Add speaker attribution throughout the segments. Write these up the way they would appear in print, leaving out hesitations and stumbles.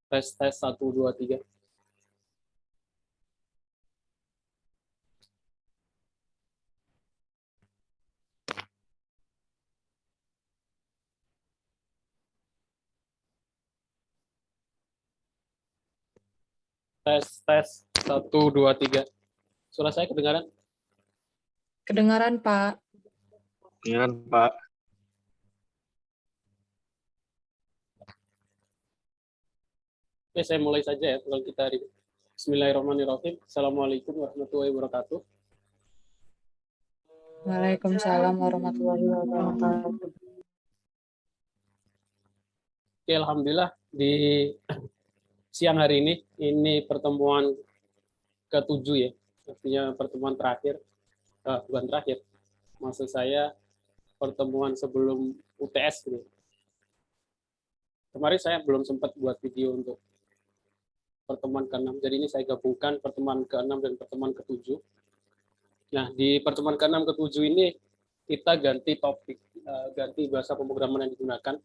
Speaker 1: Tes tes 1 2 3. Tes tes 1 2 3. Suara saya kedengaran?
Speaker 2: Kedengaran, Pak.
Speaker 3: Kedengaran, Pak.
Speaker 1: Oke, saya mulai saja ya. Kalau kita hari Bismillahirrahmanirrahim. Assalamualaikum warahmatullahi wabarakatuh.
Speaker 2: Waalaikumsalam warahmatullahi wabarakatuh.
Speaker 1: Oke, alhamdulillah di siang hari ini pertemuan ke-7 ya. Artinya pertemuan terakhir, bukan terakhir. Maksud saya pertemuan sebelum UTS gitu. Kemarin saya belum sempat buat video untuk pertemuan ke-6. Jadi ini saya gabungkan pertemuan ke-6 dan pertemuan ke-7. Nah, di pertemuan ke-6 ke-7 ini kita ganti topik, ganti bahasa pemrograman yang digunakan.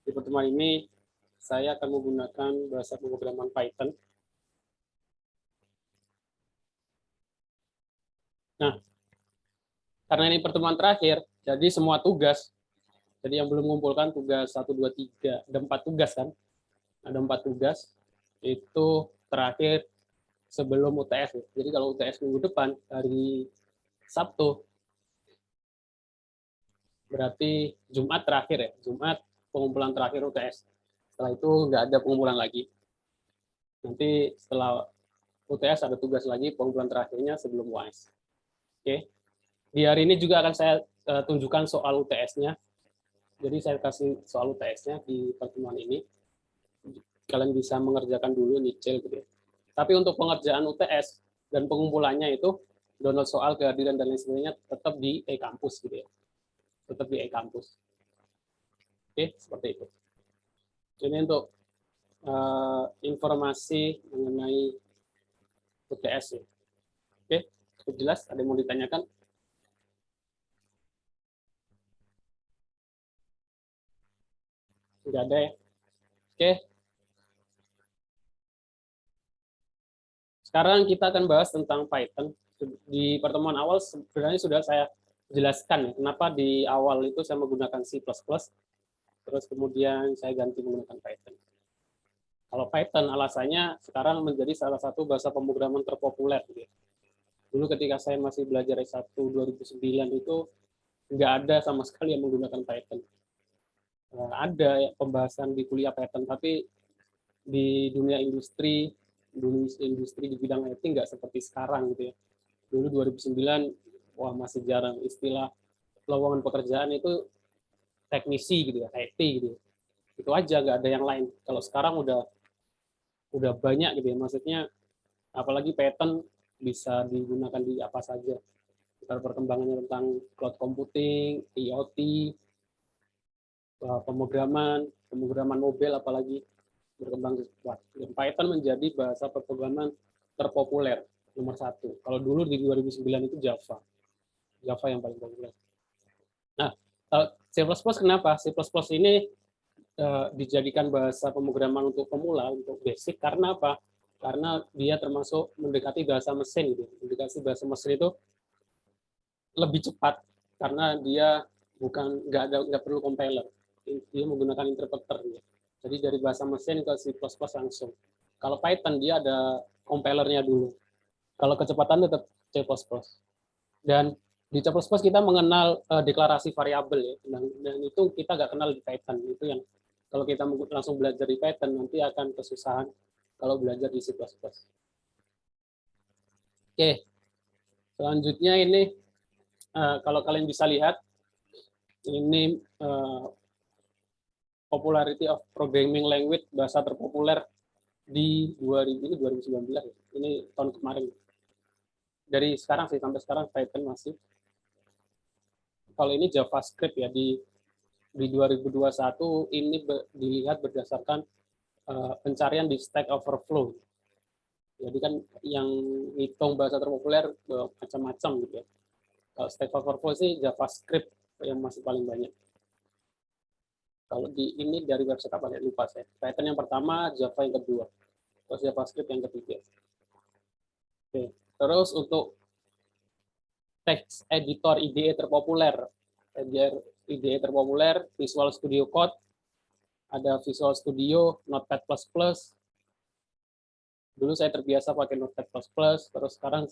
Speaker 1: Di pertemuan ini saya akan menggunakan bahasa pemrograman Python. Nah, karena ini pertemuan terakhir, jadi semua tugas, jadi yang belum mengumpulkan tugas 1, 2, 3, ada 4 tugas kan? Ada 4 tugas, itu terakhir sebelum UTS. Jadi kalau UTS minggu depan, hari Sabtu, berarti Jumat terakhir ya, Jumat pengumpulan terakhir UTS. Setelah itu nggak ada pengumpulan lagi. Nanti setelah UTS ada tugas lagi pengumpulan terakhirnya sebelum UAS. Oke. Di hari ini juga akan saya tunjukkan soal UTS-nya. Jadi saya kasih soal UTS-nya di pertemuan ini. Kalian bisa mengerjakan dulu nyicil gitu ya. Tapi untuk pengerjaan UTS dan pengumpulannya itu download soal, kehadiran dan lain sebagainya tetap di e-kampus gitu ya. Tetap di e-kampus. Oke, seperti itu. Ini untuk informasi mengenai UTS ya. Oke, cukup jelas? Ada yang mau ditanyakan? Tidak ada ya. Oke. Sekarang kita akan bahas tentang Python. Di pertemuan awal sebenarnya sudah saya jelaskan kenapa di awal itu saya menggunakan C++, terus kemudian saya ganti menggunakan Python. Kalau Python alasannya sekarang menjadi salah satu bahasa pemrograman terpopuler. Dulu ketika saya masih belajar S1 2009 itu nggak ada sama sekali yang menggunakan Python. Ada pembahasan di kuliah Python, tapi di dunia industri di bidang IT nggak seperti sekarang gitu ya. Dulu 2009, wah masih jarang istilah lowongan pekerjaan itu teknisi gitu ya, IT gitu. Itu aja, nggak ada yang lain. Kalau sekarang udah banyak gitu ya, maksudnya apalagi Python bisa digunakan di apa saja. Perkembangannya tentang cloud computing, IoT, pemrograman mobil apalagi berkembang cepat. Dan Python menjadi bahasa pemrograman terpopuler nomor 1. Kalau dulu di 2009 itu Java. Java yang paling populer. Nah, C++ kenapa? C++ ini dijadikan bahasa pemrograman untuk pemula, untuk basic, karena apa? Karena dia termasuk mendekati bahasa mesin gitu. Mendekati bahasa mesin itu lebih cepat karena dia nggak perlu compiler. Dia menggunakan interpreter gitu. Jadi dari bahasa mesin ke C++ langsung. Kalau Python dia ada compilernya dulu. Kalau kecepatan tetap C++. Dan di C++ kita mengenal deklarasi variabel ya. Dan itu kita nggak kenal di Python. Itu yang kalau kita langsung belajar di Python nanti akan kesusahan kalau belajar di C++. Oke, selanjutnya ini kalau kalian bisa lihat ini popularity of programming language, bahasa terpopuler di 2019 ya. Ini tahun kemarin. Dari sekarang sih sampai sekarang Python masih. Kalau ini JavaScript ya di 2021 ini dilihat berdasarkan pencarian di Stack Overflow. Jadi kan yang hitung bahasa terpopuler macam-macam gitu ya. Kalau Stack Overflow sih JavaScript yang masih paling banyak. Kalau di ini dari website apa ya, lupa saya. Python yang pertama, Java yang kedua, terus JavaScript yang ketiga. Oke. Terus untuk text editor IDE terpopuler, Visual Studio Code, ada Visual Studio, Notepad++. Dulu saya terbiasa pakai Notepad++, terus sekarang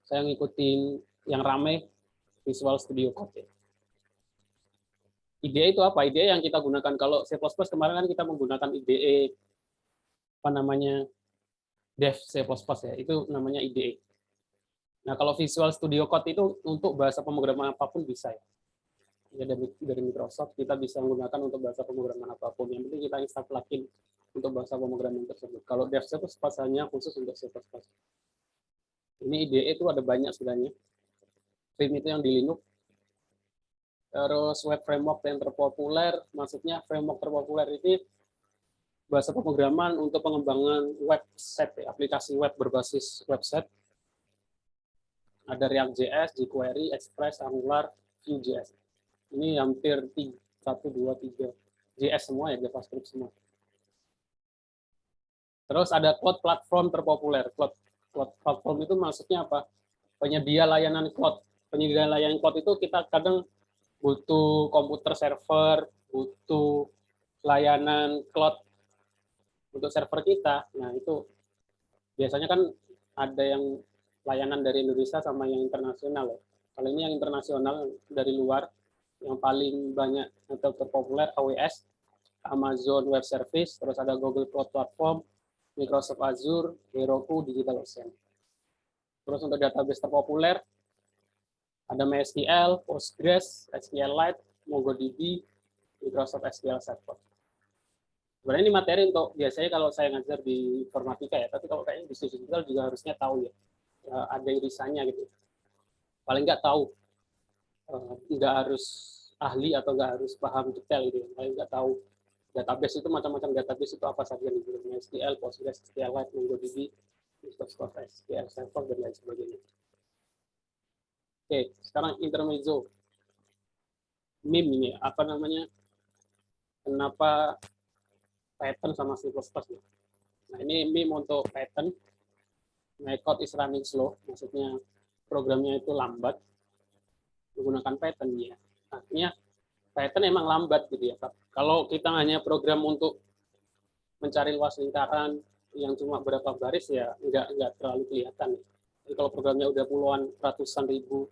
Speaker 1: saya ngikutin yang rame Visual Studio Code. IDE itu apa? IDE yang kita gunakan kalau C++ kemarin kan kita menggunakan IDE apa namanya Dev C++ ya, itu namanya IDE. Nah kalau Visual Studio Code itu untuk bahasa pemrograman apapun bisa ya. Ya dari Microsoft kita bisa menggunakan untuk bahasa pemrograman apapun. Yang penting kita install plugin untuk bahasa pemrograman tersebut. Kalau Dev C++ hanya khusus untuk C++. Ini IDE itu ada banyak sebenarnya. Vim itu yang di Linux. Terus web framework yang terpopuler, maksudnya framework terpopuler ini bahasa pemrograman untuk pengembangan website, aplikasi web berbasis website. Ada React.js, jQuery, Express, Angular, Vue.js. Ini hampir 1, 2, 3 JS semua ya, JavaScript semua. Terus ada cloud platform terpopuler. Cloud platform itu maksudnya apa? Penyedia layanan cloud. Penyedia layanan cloud itu kita kadang butuh komputer server, butuh layanan cloud untuk server kita. Nah, itu biasanya kan ada yang layanan dari Indonesia sama yang internasional. Ya. Kalau ini yang internasional dari luar, yang paling banyak atau terpopuler AWS, Amazon Web Service, terus ada Google Cloud Platform, Microsoft Azure, Heroku, DigitalOcean. Terus untuk database terpopuler, ada MySQL, Postgres, SQLite, MongoDB, Microsoft SQL Server. Sebenarnya ini materi untuk biasanya kalau saya ngajar di informatika ya, tapi kalau kayaknya bisnis digital juga harusnya tahu ya, ada irisannya gitu. Paling nggak tahu, nggak harus ahli atau nggak harus paham detail gitu, paling nggak tahu database itu macam-macam database itu apa saja nih, MySQL, Postgres, SQLite, MongoDB, Microsoft SQL Server dan lain sebagainya. Oke, sekarang intermezzo. MIM ini apa namanya? Kenapa Python sama C++? Nah, ini MIM untuk Python. My code is running slow, maksudnya programnya itu lambat menggunakan Python ya. Artinya Python emang lambat gitu ya. Kalau kita hanya program untuk mencari luas lingkaran yang cuma berapa baris ya nggak terlalu kelihatan. Jadi kalau programnya udah puluhan ratusan ribu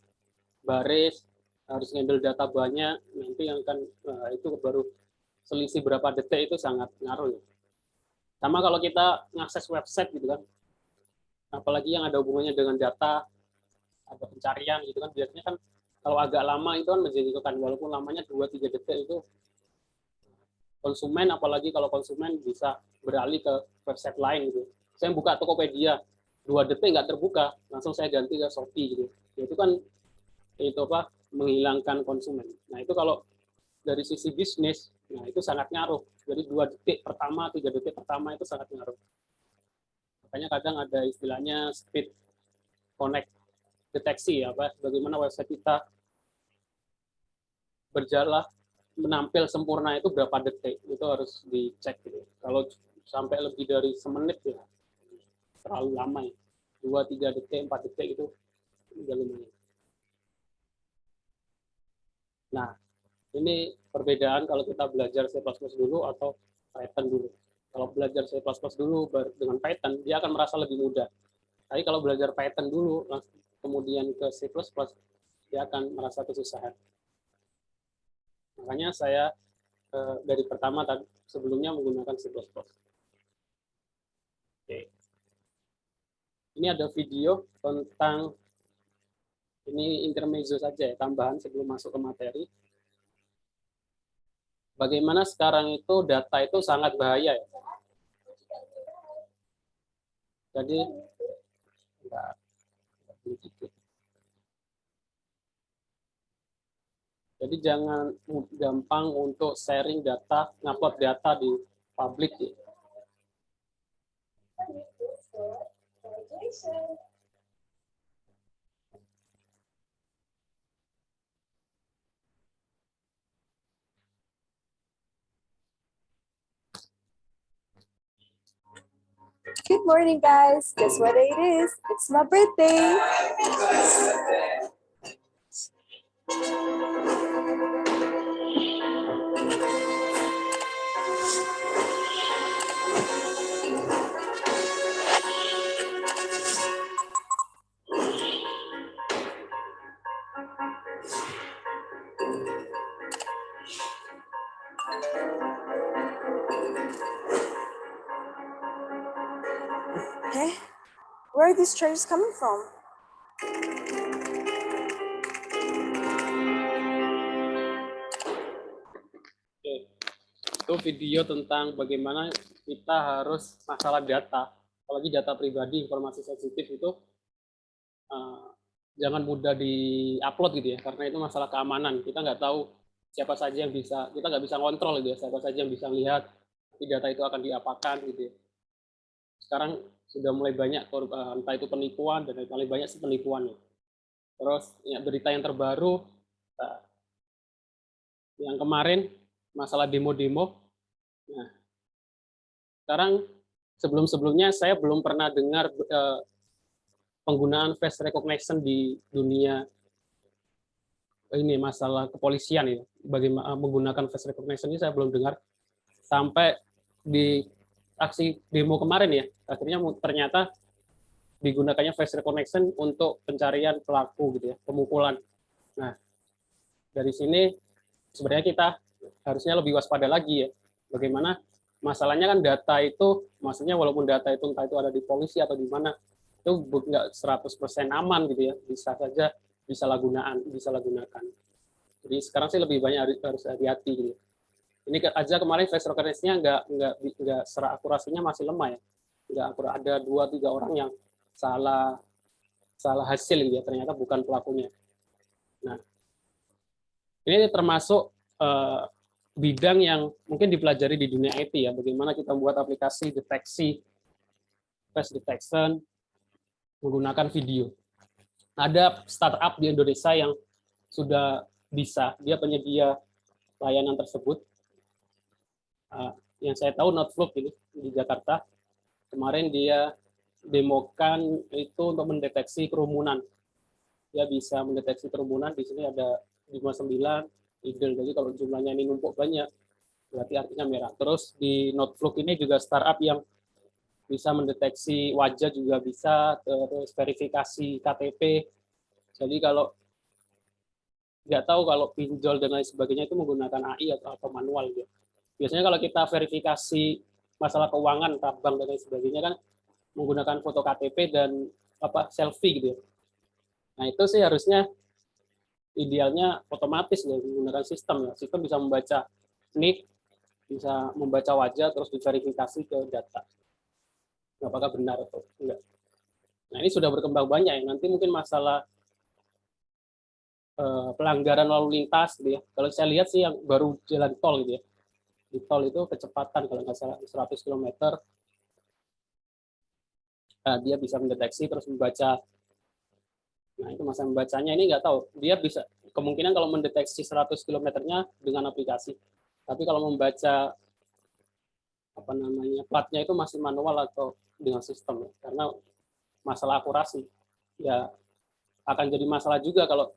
Speaker 1: baris, harus ngambil data banyak, nanti yang akan itu baru selisih berapa detik itu sangat ngaruh ya. Sama kalau kita ngakses website gitu kan, apalagi yang ada hubungannya dengan data, ada pencarian gitu kan, biasanya kan kalau agak lama itu kan menjadikan, walaupun lamanya 2-3 detik itu konsumen, apalagi kalau konsumen bisa beralih ke website lain gitu. Saya buka Tokopedia, 2 detik nggak terbuka, langsung saya ganti ke Shopee gitu. Ya, itu kan itu apa menghilangkan konsumen. Nah itu kalau dari sisi bisnis, nah itu sangat ngaruh. Jadi 2 detik pertama, 3 detik pertama itu sangat ngaruh. Makanya kadang ada istilahnya speed connect deteksi, apa bagaimana website kita berjalan menampil sempurna itu berapa detik, itu harus dicek gitu. Kalau sampai lebih dari semenit ya terlalu lama ya. 2-3 detik, 4 detik itu udah lumayan. Nah, ini perbedaan kalau kita belajar C++ dulu atau Python dulu. Kalau belajar C++ dulu dengan Python, dia akan merasa lebih mudah. Tapi kalau belajar Python dulu, kemudian ke C++, dia akan merasa kesusahan. Makanya saya dari pertama tadi sebelumnya menggunakan C++. Oke. Ini ada video tentang ini intermezzo saja ya, tambahan sebelum masuk ke materi. Bagaimana sekarang itu data itu sangat bahaya ya. Jadi Jadi jangan gampang untuk sharing data, ngupload data di publik ya.
Speaker 4: Good morning, guys. Guess what day it is? It's my birthday. Hey, where are these treasures coming from?
Speaker 1: Oke. Itu video tentang bagaimana kita harus masalah data, apalagi data pribadi, informasi sensitif itu jangan mudah di-upload gitu ya, karena itu masalah keamanan. Kita nggak tahu siapa saja yang bisa, kita nggak bisa kontrol gitu ya, siapa saja yang bisa lihat data itu akan diapakan gitu ya. Sekarang sudah mulai banyak, entah itu penipuan, dan paling banyak sih penipuan ya. Terus ya, berita yang terbaru, yang kemarin, masalah demo-demo. Nah, sekarang sebelum-sebelumnya saya belum pernah dengar penggunaan face recognition di dunia ini masalah kepolisian ya. Bagaimana menggunakan face recognition ini saya belum dengar sampai di aksi demo kemarin ya. Akhirnya ternyata digunakannya face recognition untuk pencarian pelaku gitu ya, pemukulan. Nah, dari sini sebenarnya kita harusnya lebih waspada lagi ya. Bagaimana masalahnya kan data itu, maksudnya walaupun data itu entah itu ada di polisi atau di mana, itu nggak 100% aman gitu ya, bisa saja disalahgunakan. Jadi sekarang sih lebih banyak harus hati-hati gitu. Ini aja kemarin face recognition-nya nggak akurasinya masih lemah ya, nggak akurat, ada 2-3 orang yang salah hasil gitu ya, ternyata bukan pelakunya. Nah, ini termasuk bidang yang mungkin dipelajari di dunia IT ya, bagaimana kita membuat aplikasi deteksi face detection menggunakan video. Ada startup di Indonesia yang sudah bisa, dia penyedia layanan tersebut. Yang saya tahu Notefloop ini di Jakarta, kemarin dia demokan itu untuk mendeteksi kerumunan. Dia bisa mendeteksi kerumunan, di sini ada 59 idle, jadi kalau jumlahnya ini numpuk banyak, berarti artinya merah. Terus di Notefloop ini juga startup yang bisa mendeteksi wajah juga bisa, terus verifikasi KTP. Jadi kalau nggak tahu kalau pinjol dan lain sebagainya itu menggunakan AI atau manual gitu. Biasanya kalau kita verifikasi masalah keuangan, bank dan lain sebagainya kan menggunakan foto KTP dan selfie gitu ya. Nah, itu sih harusnya idealnya otomatis ya, menggunakan sistem ya. Sistem bisa membaca nik, bisa membaca wajah, terus diverifikasi ke data. Apakah benar atau enggak. Nah, ini sudah berkembang banyak ya. Nanti mungkin masalah pelanggaran lalu lintas gitu ya. Kalau saya lihat sih yang baru jalan tol gitu ya. Di tol itu kecepatan kalau nggak salah 100 km, dia bisa mendeteksi terus membaca. Nah, itu masa membacanya ini nggak tahu. Dia bisa kemungkinan kalau mendeteksi 100 km-nya dengan aplikasi. Tapi kalau membaca platnya itu masih manual atau dengan sistem ya. Karena masalah akurasi ya akan jadi masalah juga kalau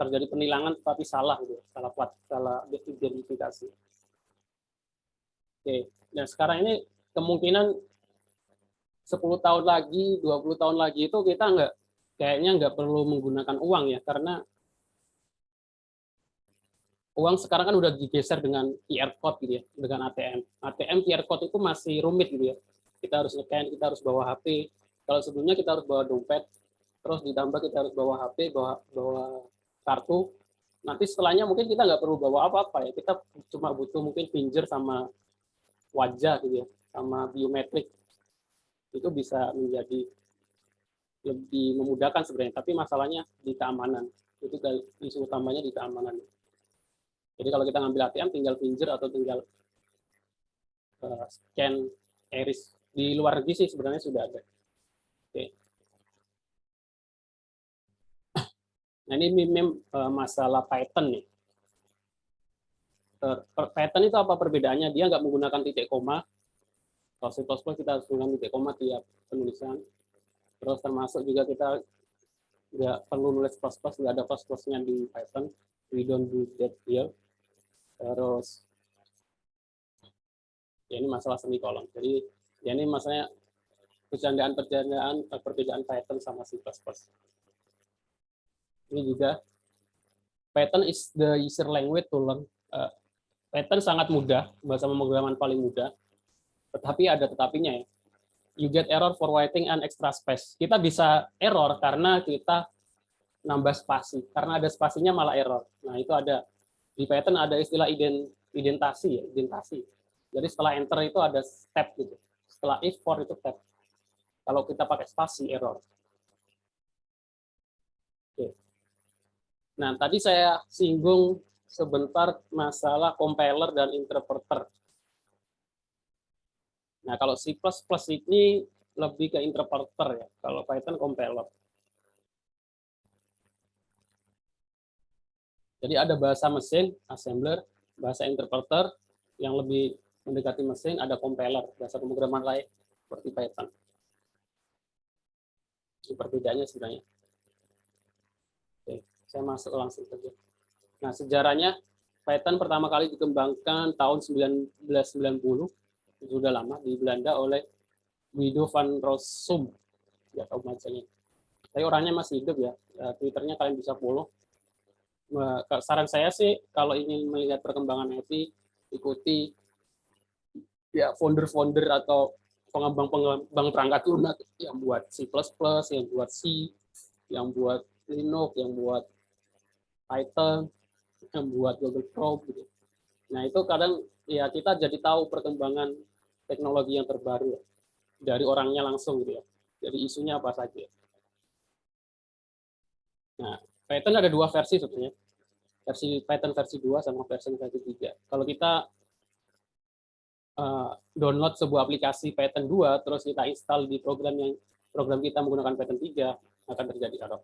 Speaker 1: terjadi penilangan tapi salah gitu, salah plat, salah identifikasi. Oke, dan sekarang ini kemungkinan 10 tahun lagi, 20 tahun lagi itu kita kayaknya nggak perlu menggunakan uang ya, karena uang sekarang kan udah digeser dengan QR code gitu ya, dengan ATM. ATM QR code itu masih rumit gitu ya. Kita harus scan, kita harus bawa HP. Kalau sebelumnya kita harus bawa dompet, terus ditambah kita harus bawa HP, bawa kartu. Nanti setelahnya mungkin kita nggak perlu bawa apa-apa ya. Kita cuma butuh mungkin finger sama wajah gitu ya, sama biometrik. Itu bisa menjadi lebih memudahkan sebenarnya. Tapi masalahnya di keamanan. Itu isu utamanya di keamanan. Jadi kalau kita ngambil ATM tinggal finger atau tinggal scan iris. Di luar negeri sih sebenarnya sudah ada. Oke. Nah, ini masalah Python nih. Python itu apa perbedaannya? Dia nggak menggunakan titik koma, Kalau C++ kita harus menggunakan titik koma tiap penulisan. Terus termasuk juga kita nggak perlu nulis plus, nggak ada plus-plusnya di Python. We don't do that here. Terus ya ini masalah semikolon. Jadi ya ini masalahnya perbedaan Python sama C++. Ini juga Python is the easier language to learn. Python sangat mudah, bahasa pemrograman paling mudah. Tetapi ada tetapinya ya. You get error for writing an extra space. Kita bisa error karena kita nambah spasi. Karena ada spasinya malah error. Nah, itu ada di Python ada istilah identasi ya, identasi. Jadi setelah enter itu ada step gitu. Setelah if for itu step. Kalau kita pakai spasi error. Oke. Nah, tadi saya singgung sebentar masalah compiler dan interpreter. Nah, kalau C++ ini lebih ke interpreter ya. Kalau Python compiler. Jadi ada bahasa mesin, assembler, bahasa interpreter yang lebih mendekati mesin, ada compiler, bahasa pemrograman lain seperti Python. Ini perbedaannya sebenarnya. Oke, saya masuk langsung saja. Nah, sejarahnya Python pertama kali dikembangkan tahun 1990, sudah lama, di Belanda oleh Guido van Rossum. Ya tahu bacanya. Tapi orangnya masih hidup ya. Twitternya kalian bisa follow. Saran saya sih kalau ingin melihat perkembangan IT, ikuti ya founder-founder atau pengembang perangkat lunak yang buat C++, yang buat C, yang buat Linux, yang buat Python, yang buat Google Chrome gitu. Nah, itu kadang ya kita jadi tahu perkembangan teknologi yang terbaru ya, dari orangnya langsung gitu ya. Jadi isunya apa saja. Nah, Python ada dua versi sebetulnya. Versi Python versi 2 sama versi 3. Kalau kita download sebuah aplikasi Python 2 terus kita install di program kita menggunakan Python 3 akan terjadi error.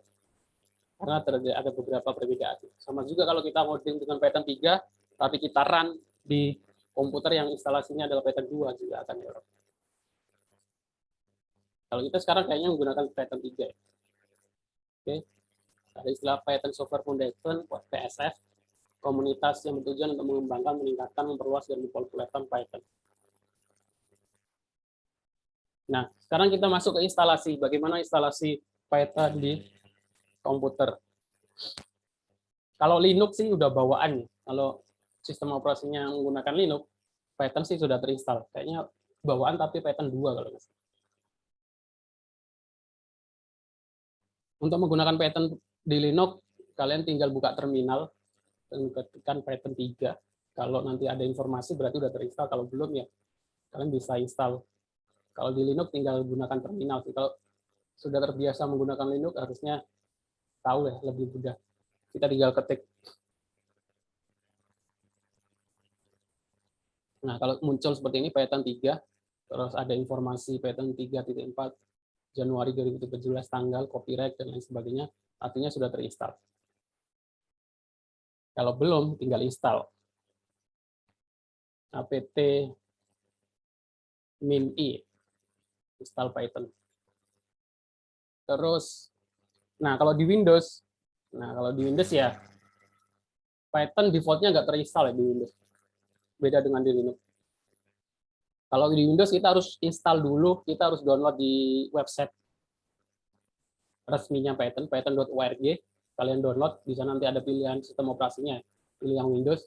Speaker 1: Karena ada beberapa perbedaan. Sama juga kalau kita ngoding dengan Python 3 tapi kita run di komputer yang instalasinya adalah Python 2 juga akan error. Kalau kita sekarang kayaknya menggunakan Python 3. Oke. Ada istilah Python Software Foundation, PSF, komunitas yang bertujuan untuk mengembangkan, meningkatkan, memperluas, dan mempopulerkan Python. Nah, sekarang kita masuk ke instalasi. Bagaimana instalasi Python di komputer? Kalau Linux sih udah bawaan. Kalau sistem operasinya menggunakan Linux, Python sih sudah terinstall. Kayaknya bawaan tapi Python 2 kalau nggak salah. Untuk menggunakan Python di Linux, kalian tinggal buka terminal dan ketikkan Python 3. Kalau nanti ada informasi berarti udah terinstall. Kalau belum ya kalian bisa install. Kalau di Linux tinggal gunakan terminal sih. Kalau sudah terbiasa menggunakan Linux harusnya tahu ya, lebih mudah. Kita tinggal ketik. Nah, kalau muncul seperti ini Python 3, terus ada informasi Python 3.4 Januari 2017 tanggal, copyright dan lain sebagainya, artinya sudah terinstall. Kalau belum, tinggal install. apt min-i, install Python. Terus, nah kalau di Windows ya Python defaultnya nggak terinstall ya di Windows. Beda dengan di Linux. Kalau di Windows kita harus install dulu, kita harus download di website resminya Python, python.org. Kalian download, di sana nanti ada pilihan sistem operasinya, pilih yang Windows.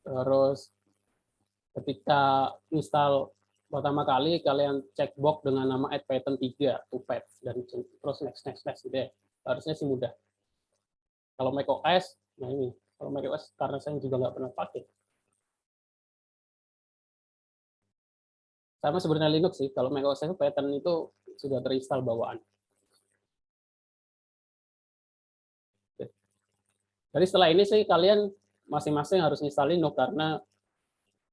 Speaker 1: Terus ketika install pertama kali, kalian cek box dengan nama @python 3 to path dan terus next gitu ya. Harusnya sih mudah. Kalau macOS, nah ini, kalau macOS karena saya juga nggak pernah pakai. Sama sebenarnya Linux sih, kalau macOS itu Python itu sudah terinstall bawaan. Jadi setelah ini sih kalian masing-masing harus install Linux karena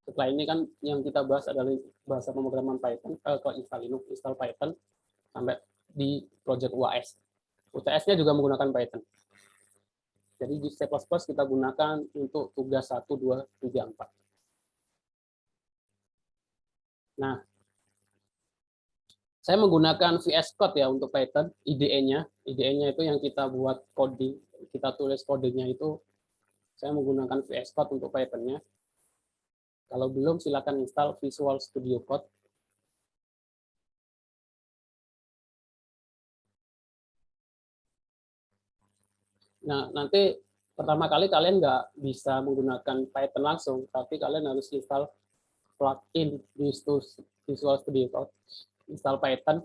Speaker 1: setelah ini kan yang kita bahas adalah bahasa pemrograman Python, kalau install Linux, install Python sampai di project UAS. UTS-nya juga menggunakan Python. Jadi di C++ kita gunakan untuk tugas 1, 2, 3, 4. Nah, saya menggunakan VS Code ya untuk Python, IDE-nya. IDE-nya itu yang kita buat coding, kita tulis kodenya itu, saya menggunakan VS Code untuk Python-nya. Kalau belum, silakan install Visual Studio Code. Nah, nanti pertama kali kalian nggak bisa menggunakan Python langsung, tapi kalian harus install plugin di Visual Studio Code, install Python.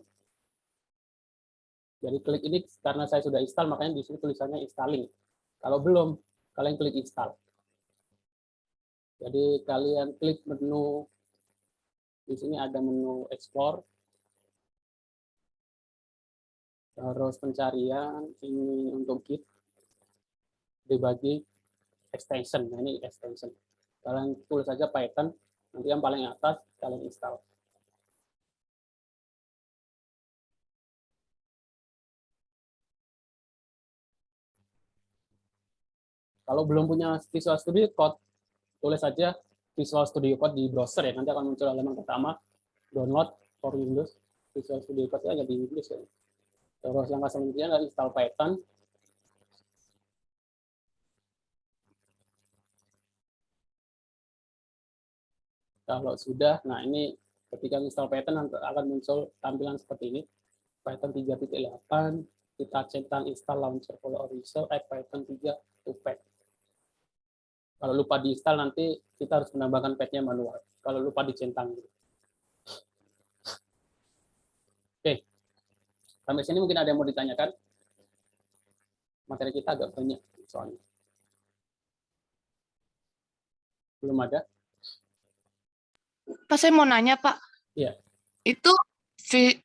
Speaker 1: Jadi klik ini karena saya sudah install, makanya di sini tulisannya installing. Kalau belum, kalian klik install. Jadi kalian klik menu, di sini ada menu explore, terus pencarian, ini untuk Git, dibagi extension. Nah, ini extension. Kalian tulis saja Python, nanti yang paling atas kalian install. Kalau belum punya Visual Studio Code, tulis saja Visual Studio Code di browser ya. Nanti akan muncul halaman pertama, download for Windows. Visual Studio Code ada di Inggris ya. Terus yang selanjutnya adalah install Python. Kalau sudah, nah ini ketika install Python akan muncul tampilan seperti ini. Python 3.8, kita centang install launcher follow result add Python 3 to pad. Kalau lupa diinstal nanti kita harus menambahkan padnya manual. Kalau lupa dicentang. Oke, sampai sini mungkin ada yang mau ditanyakan. Materi kita agak banyak soalnya. Belum ada?
Speaker 5: Pak, saya mau nanya, Pak.
Speaker 1: Iya.
Speaker 5: Itu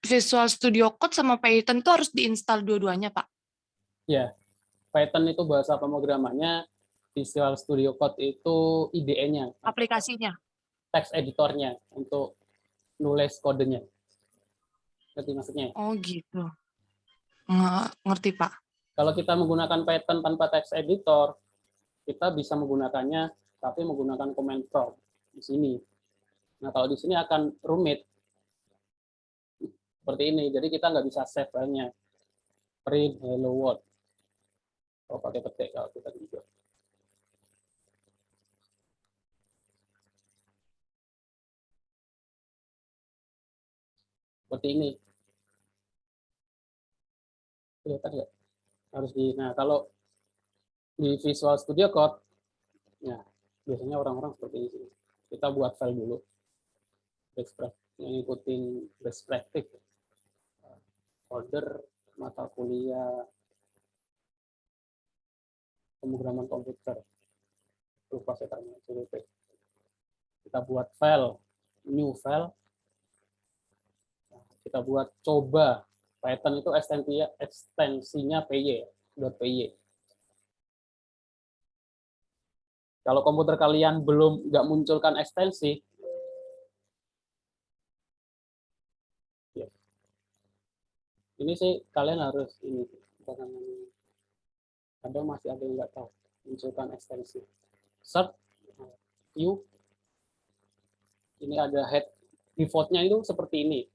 Speaker 5: Visual Studio Code sama Python itu harus diinstal dua-duanya, Pak?
Speaker 1: Ya, Python itu bahasa pemrogramannya, Visual Studio Code itu IDE-nya,
Speaker 5: Aplikasinya?
Speaker 1: text editornya untuk nulis kodenya. Ngerti maksudnya?
Speaker 5: Oh, gitu. Ngerti, Pak.
Speaker 1: Kalau kita menggunakan Python tanpa text editor, kita bisa menggunakannya, tapi menggunakan command prompt di sini. Nah, kalau di sini akan rumit. Seperti ini, jadi kita nggak bisa save filenya. Print hello world. Kalau pakai petik, kalau kita juga. Seperti ini. Kelihatan nggak? Harus di, nah kalau di Visual Studio Code, ya biasanya orang-orang seperti ini. Kita buat file dulu. Ngikutin best practice. Folder, mata kuliah, pemrograman komputer. Lupa saya taruhnya CWP. Kita buat file, new file. Kita buat coba. Python itu ekstensinya py, .py. Kalau komputer kalian belum nggak munculkan ekstensi, ya. Ini sih kalian harus ini, kadang masih ada yang nggak tahu munculkan ekstensi. Search, view, ini ada head defaultnya itu seperti ini.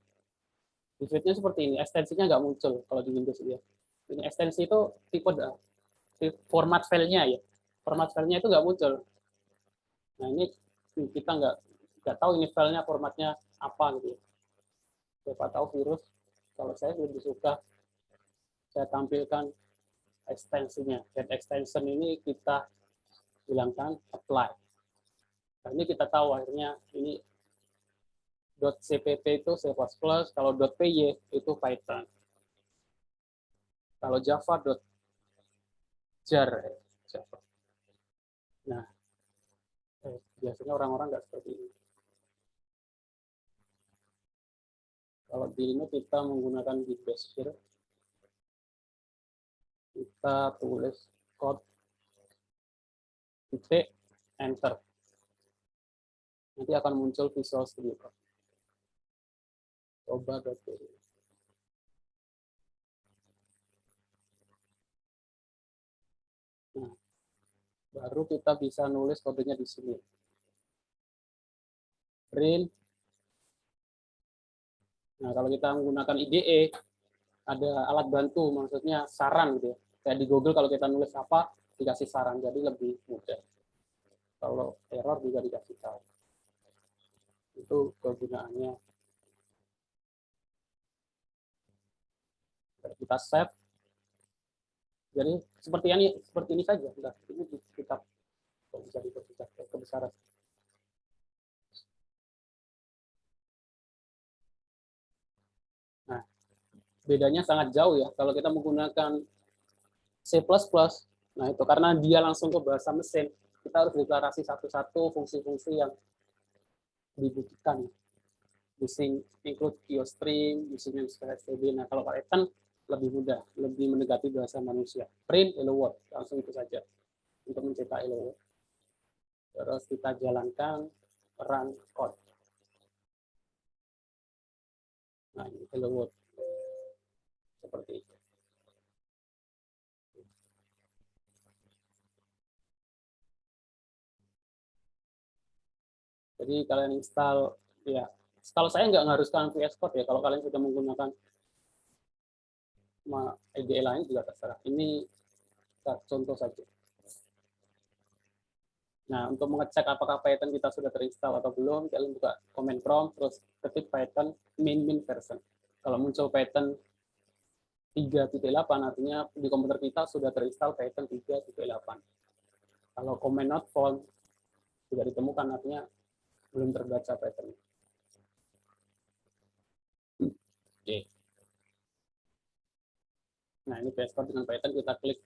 Speaker 1: Defaultnya seperti ini, ekstensinya nggak muncul kalau di Windows ya. Ini ekstensi itu tipe format filenya ya. Format filenya itu nggak muncul. Nah ini kita nggak tahu ini filenya formatnya apa gitu. Siapa tahu virus. Kalau saya lebih suka saya tampilkan ekstensinya. Dan extension ini kita hilangkan apply. Nah, ini kita tahu akhirnya ini .cpp itu C++, kalau .py itu Python. Kalau Java .jar. Java. Nah, biasanya orang-orang nggak seperti ini. Kalau di ini kita menggunakan Git Bash Shell, kita tulis code titik enter. Nanti akan muncul Visual Studio Code. Coba.py. Nah, baru kita bisa nulis kodenya di sini. Print Nah, kalau kita menggunakan IDE, ada alat bantu, maksudnya saran gitu ya. Kayak di Google kalau kita nulis apa, dikasih saran, jadi lebih mudah. Kalau error juga dikasih tahu. Itu kegunaannya. Kita save. Jadi seperti ini saja. Nah, ini di kitab bisa diperbesar kebesaran. Nah, bedanya sangat jauh ya. Kalau kita menggunakan C++, nah itu karena dia langsung ke bahasa mesin, kita harus deklarasi satu-satu fungsi-fungsi yang dibutuhkan. Using include IOStream, using std. Nah, kalau Python lebih mudah, lebih mendekati bahasa manusia. Print, hello world, langsung itu saja untuk mencetak hello world. Terus kita jalankan run code. Nah, ini hello world. Seperti itu. Jadi kalian install, ya, kalau saya nggak mengharuskan VS Code ya, kalau kalian sudah menggunakan IDE lain juga terserah. Ini contoh saja. Nah, untuk mengecek apakah Python kita sudah terinstall atau belum, kalian buka command prompt, terus ketik Python min version. Kalau muncul Python 3.8, artinya di komputer kita sudah terinstall Python 3.8. Kalau command not found tidak ditemukan, artinya belum terbaca Python. Oke. Nah, ini VS Code dengan Python, kita klik.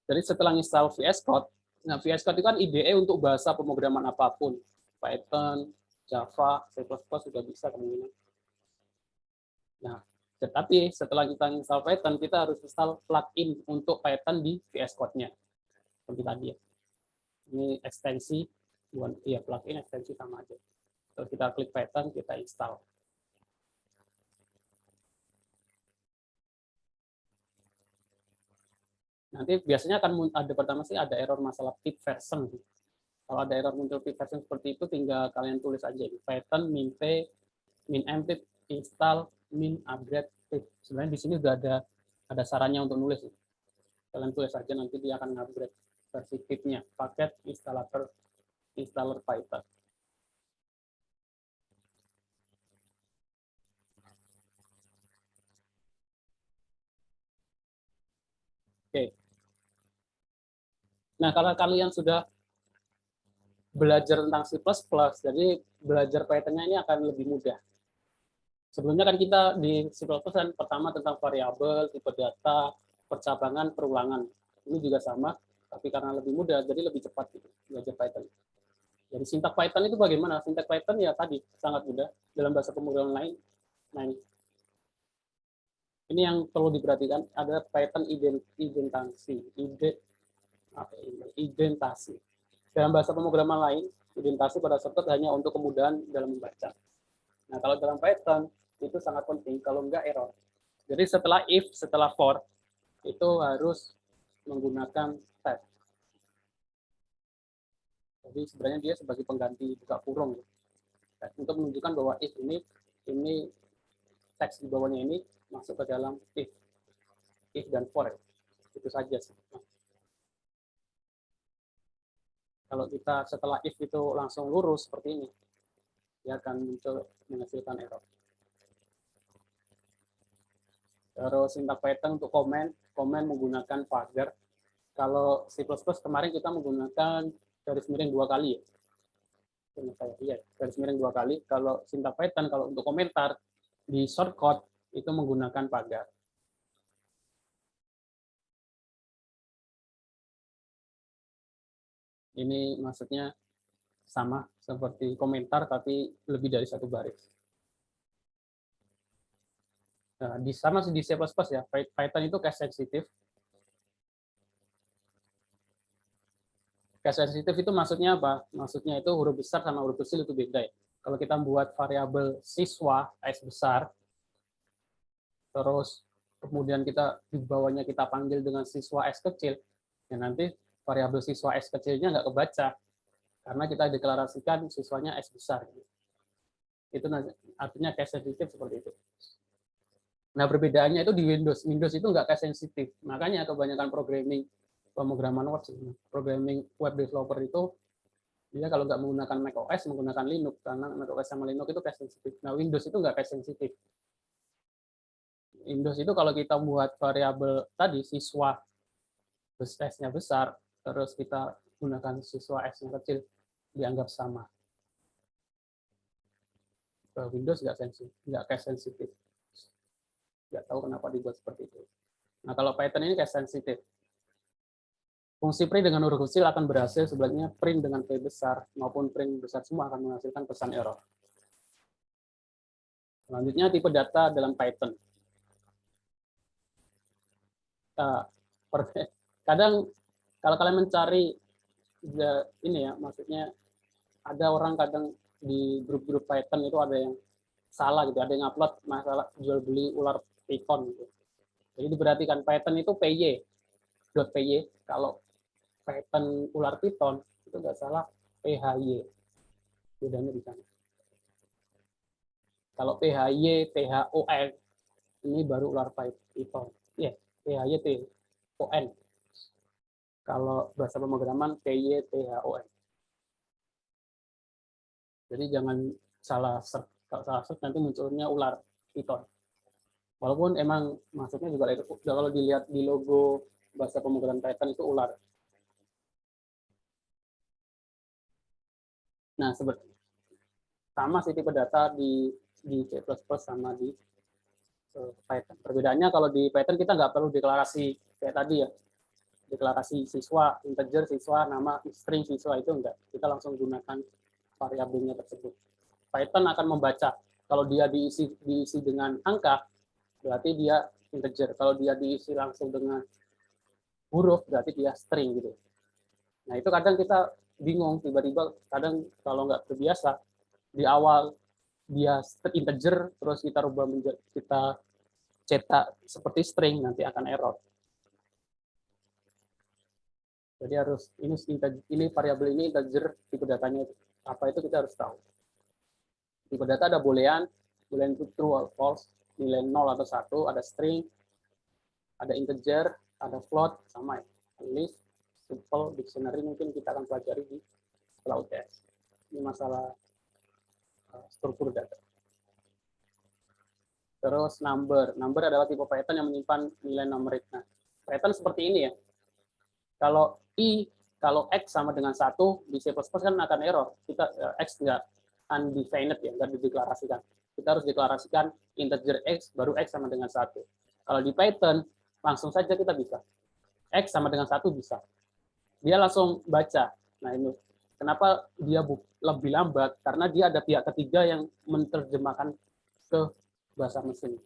Speaker 1: Jadi setelah install VS Code, nah VS Code itu kan IDE untuk bahasa pemrograman apapun. Python, Java, C++ sudah bisa kemungkinan. Nah, tetapi setelah kita install Python, kita harus install plugin untuk Python di VS Code-nya. Seperti tadi ya. Ini ekstensi, ya plugin ekstensi sama aja. Terus kita klik Python, kita install. Nanti biasanya akan ada pertama sih ada error masalah pip version. Kalau ada error muncul pip version seperti itu, tinggal kalian tulis aja di Python min p min mpip install min upgrade pip. Sebenarnya di sini sudah ada sarannya untuk nulis. Kalian tulis saja, nanti dia akan upgrade versi pipnya, paket installer Python. Oke. Nah, kalau kalian sudah belajar tentang C++, jadi belajar Python-nya ini akan lebih mudah. Sebelumnya kan kita di C++ kan pertama tentang variabel, tipe data, percabangan, perulangan. Ini juga sama, tapi karena lebih mudah, jadi lebih cepat gitu, belajar Python. Jadi sintak Python itu bagaimana? Sintak Python ya tadi sangat mudah dalam bahasa pemrograman lain. Nah, ini yang perlu diperhatikan, ada Python identasi. Dalam bahasa pemrograman lain, identasi pada shortcut hanya untuk kemudahan dalam membaca. Nah, kalau dalam Python itu sangat penting, kalau enggak error. Jadi setelah if, setelah for, itu harus menggunakan tab. Jadi sebenarnya dia sebagai pengganti buka kurung. Untuk menunjukkan bahwa if ini teks di bawahnya ini masuk ke dalam if dan for. Itu saja sih. Kalau kita setelah if itu langsung lurus seperti ini, dia akan muncul menghasilkan error. Terus sintak Python untuk komen menggunakan pagar. Kalau C++ kemarin kita menggunakan garis miring 2 kali ya. Iya, garis miring 2 kali. Kalau sintak Python, kalau untuk komentar di shortcut itu menggunakan pagar. Ini maksudnya sama seperti komentar, tapi lebih dari 1 baris. Nah, sama di C++ ya, Python itu case sensitif. Case sensitif itu maksudnya apa? Maksudnya itu huruf besar sama huruf kecil itu beda ya. Kalau kita buat variabel siswa S besar, terus kemudian kita di bawahnya kita panggil dengan siswa S kecil, ya nanti variabel siswa S kecilnya nggak kebaca, karena kita deklarasikan siswanya S besar. Itu artinya case sensitive seperti itu. Nah, perbedaannya itu di Windows. Windows itu nggak case sensitive. Makanya kebanyakan pemrograman web developer itu dia kalau nggak menggunakan macOS, menggunakan Linux, karena macOS sama Linux itu case sensitive. Nah, Windows itu nggak case sensitive. Windows itu kalau kita buat variabel tadi siswa S-nya besar, terus kita gunakan siswa S-nya kecil, dianggap sama. Windows nggak case sensitive. Nggak tahu kenapa dibuat seperti itu. Nah, kalau Python ini case sensitive. Fungsi print dengan huruf kecil akan berhasil sebaliknya print dengan P besar maupun print besar semua akan menghasilkan pesan error. Selanjutnya tipe data dalam Python. Kadang kalau kalian mencari ini ya, maksudnya ada orang kadang di grup-grup Python itu ada yang salah gitu, ada yang upload masalah jual beli ular Python gitu. Jadi diperhatikan Python itu .py, kalau Python ular Python itu nggak salah PHY. Bedanya di sana. Kalau PHY, THON ini baru ular Python. Iya, PHY, THON. Kalau bahasa pemrograman PYTHON. Jadi jangan salah search. Kalau salah search nanti munculnya ular Python. Walaupun emang maksudnya juga itu, kalau dilihat di logo bahasa pemrograman Python itu ular. Nah, sama sih tipe data di C++ sama di Python. Perbedaannya kalau di Python kita nggak perlu deklarasi kayak tadi ya, deklarasi siswa, integer siswa, nama, string siswa itu enggak. Kita langsung gunakan variabelnya tersebut. Python akan membaca. Kalau dia diisi dengan angka, berarti dia integer. Kalau dia diisi langsung dengan huruf, berarti dia string gitu. Nah, itu kadang kita bingung, tiba-tiba kadang kalau nggak terbiasa, di awal dia integer, terus kita rubah menjadi, kita cetak seperti string, nanti akan error. Jadi harus ini variabel ini integer, tipe datanya apa itu kita harus tahu. Tipe data ada boolean itu true or false, nilai 0 atau 1, ada string, ada integer, ada float, sama ya. List, simple, dictionary mungkin kita akan pelajari di Cloud UTS. Ini masalah struktur data. Terus number adalah tipe Python yang menyimpan nilai numerik. Nah, Python seperti ini ya. Kalau X sama dengan 1 di C++ kan akan error. Kita X nggak undefined ya, nggak dideklarasikan. Kita harus deklarasikan integer X, baru X sama dengan 1. Kalau di Python, langsung saja kita bisa. X sama dengan 1 bisa. Dia langsung baca. Nah, ini kenapa dia lebih lambat? Karena dia ada pihak ketiga yang menerjemahkan ke bahasa mesin.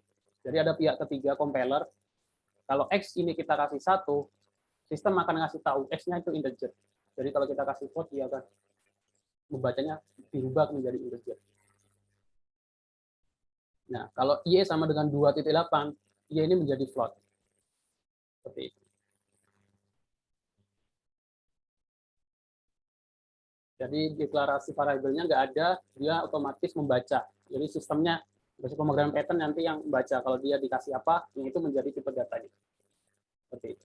Speaker 1: Jadi ada pihak ketiga compiler. Kalau X ini kita kasih 1, sistem akan ngasih tahu X-nya itu integer. Jadi kalau kita kasih float, dia akan membacanya dirubah menjadi integer. Nah, kalau Y sama dengan 2.8, Y ini menjadi float. Seperti itu. Jadi deklarasi variabelnya nggak ada, dia otomatis membaca. Jadi sistemnya, bahasa pemrograman Python nanti yang membaca. Kalau dia dikasih apa, yang itu menjadi tipe datanya. Seperti itu.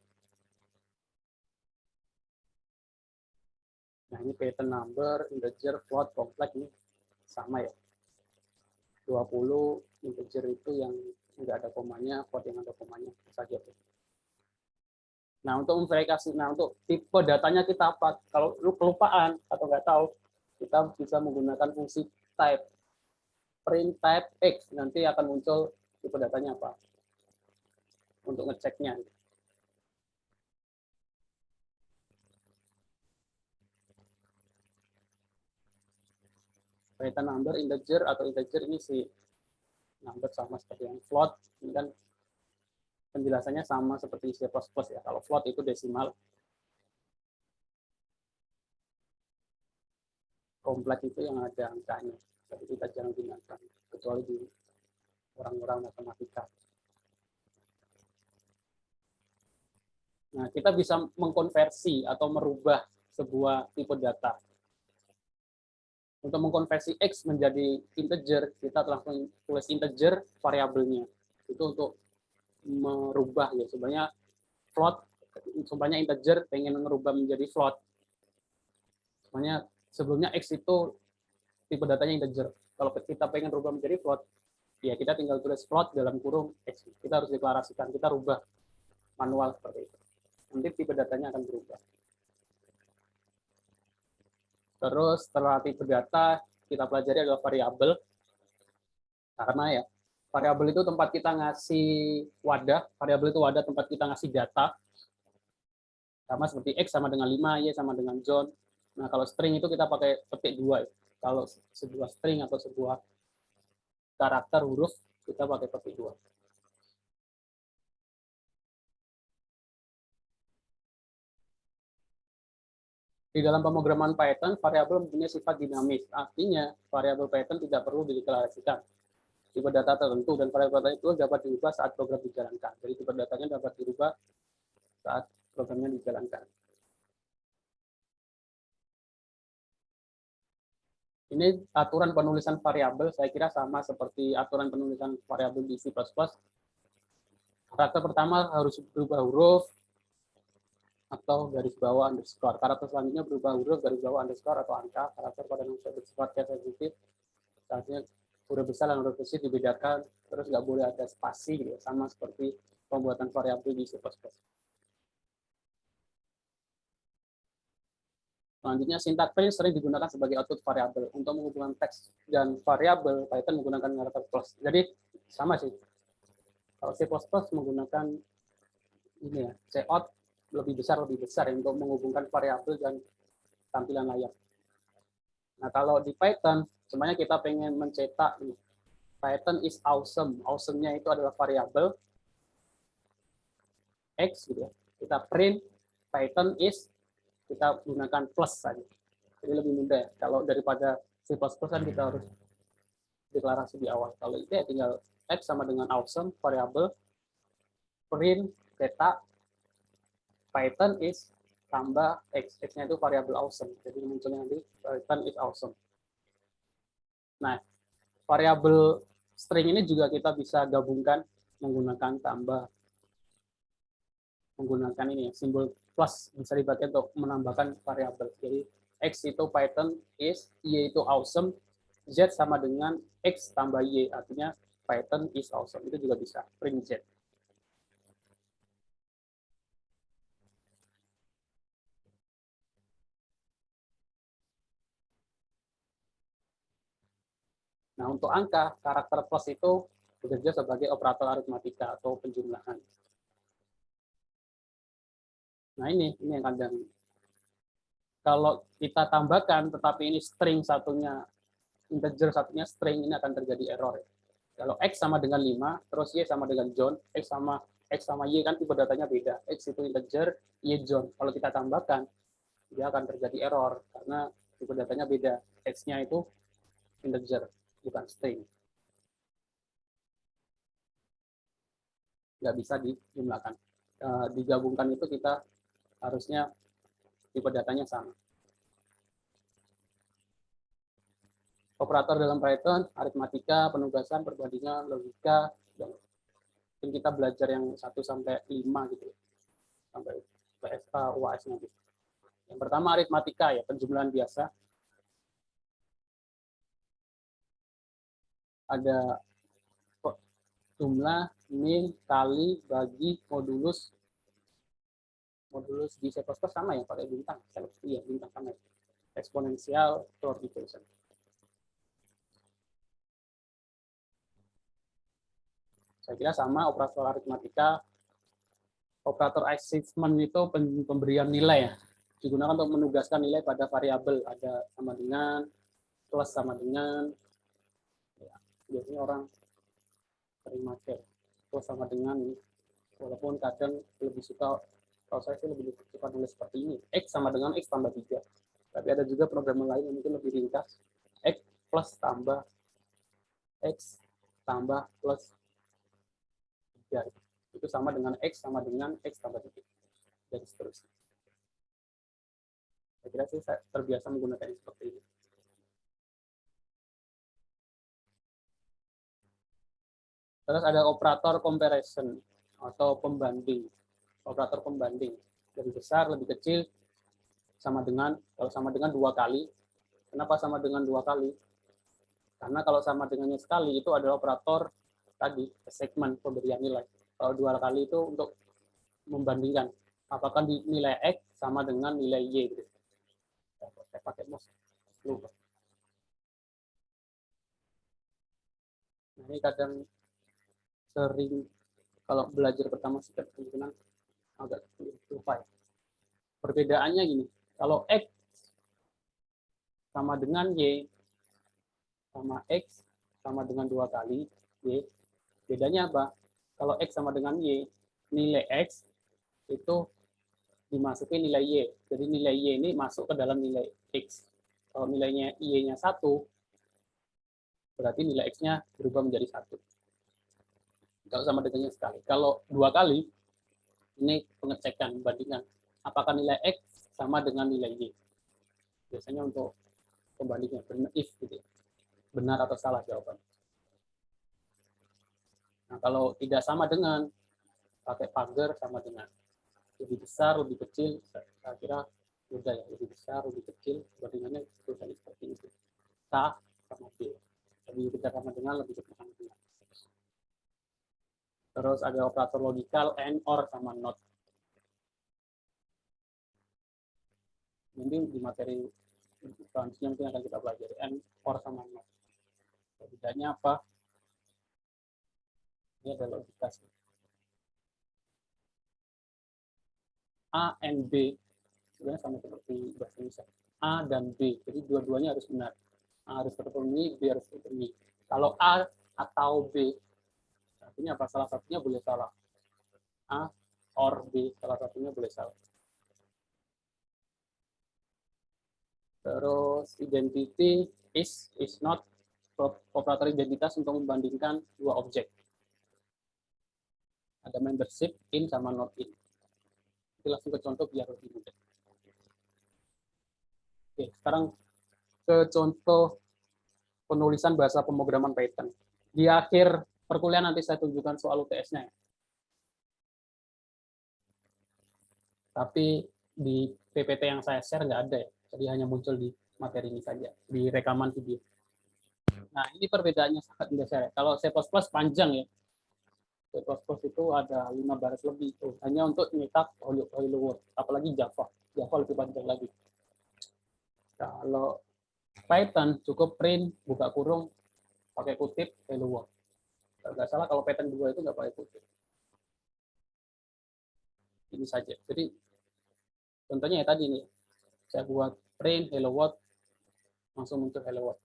Speaker 1: Nah, ini Python number, integer, float, complex ini sama ya. 20 integer itu yang nggak ada komanya, float yang ada komanya saja. Nah, untuk memverifikasi, untuk tipe datanya kita apa? Kalau lu kelupaan atau nggak tahu, kita bisa menggunakan fungsi type. Print type X, nanti akan muncul tipe datanya apa. Untuk ngeceknya. Python number, integer, atau integer ini sih number sama seperti yang float. Ini kan penjelasannya sama seperti C++ ya. Kalau float itu desimal. Kompleks itu yang ada angkanya. Jadi kita jangan gunakan, kecuali di orang-orang matematika. Nah, kita bisa mengkonversi atau merubah sebuah tipe data. Untuk mengkonversi X menjadi integer, kita langsung tulis integer variabelnya. Itu untuk merubah ya, sebenarnya float, sebenarnya integer pengen merubah menjadi float. Sebenarnya sebelumnya X itu tipe datanya integer. Kalau kita pengen rubah menjadi float, ya kita tinggal tulis float dalam kurung X. Kita harus deklarasikan, kita rubah manual seperti itu. Nanti tipe datanya akan berubah. Terus setelah tipe data, kita pelajari adalah variabel. Karena ya, variabel itu tempat kita ngasih wadah, variabel itu wadah tempat kita ngasih data. Sama seperti X sama dengan 5, Y sama dengan John. Nah, kalau string itu kita pakai petik 2. Ya. Kalau sebuah string atau sebuah karakter huruf, kita pakai petik 2. Di dalam pemrograman Python, variabel mempunyai sifat dinamis. Artinya, variabel Python tidak perlu dideklarasikan. Tipe data tertentu dan variabel data itu dapat diubah saat program dijalankan. Jadi tipe datanya dapat dirubah saat programnya dijalankan. Ini aturan penulisan variabel, saya kira sama seperti aturan penulisan variabel di C++. Karakter pertama harus berubah huruf, atau garis bawah underscore. Karakter selanjutnya berubah huruf, garis bawah underscore atau angka. Karakter pada nomor bersifat case sensitif, selanjutnya huruf besar dan huruf kecil dibedakan, terus nggak boleh ada spasi, gitu, sama seperti pembuatan variabel di C++. Selanjutnya, sintak print sering digunakan sebagai output variabel. Untuk menghubungkan teks dan variabel, Python menggunakan karakter plus. Jadi sama sih. Kalau C++ menggunakan ini ya, cout lebih besar untuk menghubungkan variabel dan tampilan layar. Nah, kalau di Python, sebenarnya kita pengen mencetak Python is awesome. Awesome-nya itu adalah variabel X gitu ya. Kita print Python is, kita gunakan plus saja. Jadi lebih mudah ya. Kalau daripada C++ kan kita harus deklarasi di awal. Kalau itu ya tinggal X sama dengan awesome, variabel print cetak Python is tambah X. X-nya itu variabel awesome. Jadi munculnya nanti Python is awesome. Nah, variabel string ini juga kita bisa gabungkan menggunakan tambah, menggunakan ini simbol plus, bisa dipakai untuk menambahkan variabel. Jadi X itu Python is, Y itu awesome, Z sama dengan X tambah Y, artinya Python is awesome. Itu juga bisa, print Z. Nah, untuk angka, karakter plus itu bekerja sebagai operator aritmatika atau penjumlahan. Nah, ini yang kadang kalau kita tambahkan, tetapi ini string satunya integer, satunya string, ini akan terjadi error. Kalau X sama dengan 5, terus Y sama dengan John, X sama Y kan tipe datanya beda. X itu integer, Y John. Kalau kita tambahkan, dia akan terjadi error karena tipe datanya beda. X-nya itu integer, bukan string. Nggak bisa dijumlahkan. Digabungkan itu kita harusnya tipe datanya sama. Operator dalam Python, aritmatika, penugasan, perbandingan, logika, dan kita belajar yang 1 sampai 5 gitu, sampai PSK, UAS nanti. Yang pertama aritmatika ya, penjumlahan biasa. Ada jumlah, min, kali, bagi, modulus. Modulus di C++ sama ya, pakai bintang. Iya, bintang sama ya. Eksponensial, multiplication. Saya kira sama, operator aritmatika. Operator achievement itu pemberian nilai ya. Digunakan untuk menugaskan nilai pada variabel. Ada sama dengan, plus sama dengan, ya, biasanya orang sering pakai plus sama dengan ini. Walaupun kadang lebih suka, kalau saya sih lebih suka nulis seperti ini. X sama dengan X tambah 3. Tapi ada juga program lain yang mungkin lebih ringkas. X plus tambah X tambah plus 3. Itu sama dengan X sama dengan X tambah 3. Dan seterusnya. Saya kira sih saya terbiasa menggunakan seperti ini. Terus ada operator comparison atau pembanding. Operator pembanding. Lebih besar, lebih kecil, sama dengan, kalau sama dengan 2 kali. Kenapa sama dengan 2 kali? Karena kalau sama dengannya sekali, itu adalah operator tadi, segmen pemberian nilai. Kalau 2 kali itu untuk membandingkan. Apakah nilai X sama dengan nilai Y. Gitu. Saya pakai mouse. Lupa. Nah, ini kadang sering kalau belajar pertama sih kemungkinan agak lupa ya. Perbedaannya gini, kalau X sama dengan Y sama X sama dengan 2 kali Y, bedanya apa? Kalau X sama dengan Y, nilai X itu dimasukin nilai Y. Jadi nilai Y ini masuk ke dalam nilai X. Kalau nilainya Y-nya 1, berarti nilai X-nya berubah menjadi 1. Kalau sama dengannya sekali. Kalau 2 kali, ini pengecekan, bandingan. Apakah nilai X sama dengan nilai Y? Biasanya untuk pembandingnya, if gitu ya. Benar atau salah jawaban. Nah, kalau tidak sama dengan, pakai pagar sama dengan. Lebih besar, lebih kecil, saya kira mudah ya. Lebih besar, lebih kecil, bandingannya tulisannya seperti itu. A sama B. Lebih dekat sama dengan, lebih dekat sama dengan. Terus ada operator logikal, and, or, sama not. Nanti di materi selanjutnya mungkin akan kita pelajari, and, or, sama not. Bedanya apa? Ini adalah logika. A and B sebenarnya sama seperti bahasa Indonesia. A dan B, jadi dua-duanya harus benar. A harus terpenuhi, B harus terpenuhi. Kalau A atau B, artinya apa? Salah satunya boleh salah. A or B, salah satunya boleh salah. Terus identity is not, operator identitas untuk membandingkan 2 objek. Ada membership in sama not in. Kita langsung ke contoh biar lebih mudah. Oke, sekarang ke contoh penulisan bahasa pemrograman Python. Di akhir perkuliahan nanti saya tunjukkan soal UTS-nya. Tapi di PPT yang saya share nggak ada ya. Jadi hanya muncul di materi ini saja, di rekaman video. Nah, ini perbedaannya sangat mendasar. Kalau C++ panjang ya. C++ itu ada 5 baris lebih. Hanya untuk nyetak hello world. Apalagi Java. Java lebih panjang lagi. Kalau Python cukup print, buka kurung, pakai kutip, hello world. Kalau nggak salah kalau Python 2 itu nggak pakai kutip. Ini saja. Jadi contohnya ya tadi nih. Saya buat print, hello world, langsung muncul hello world.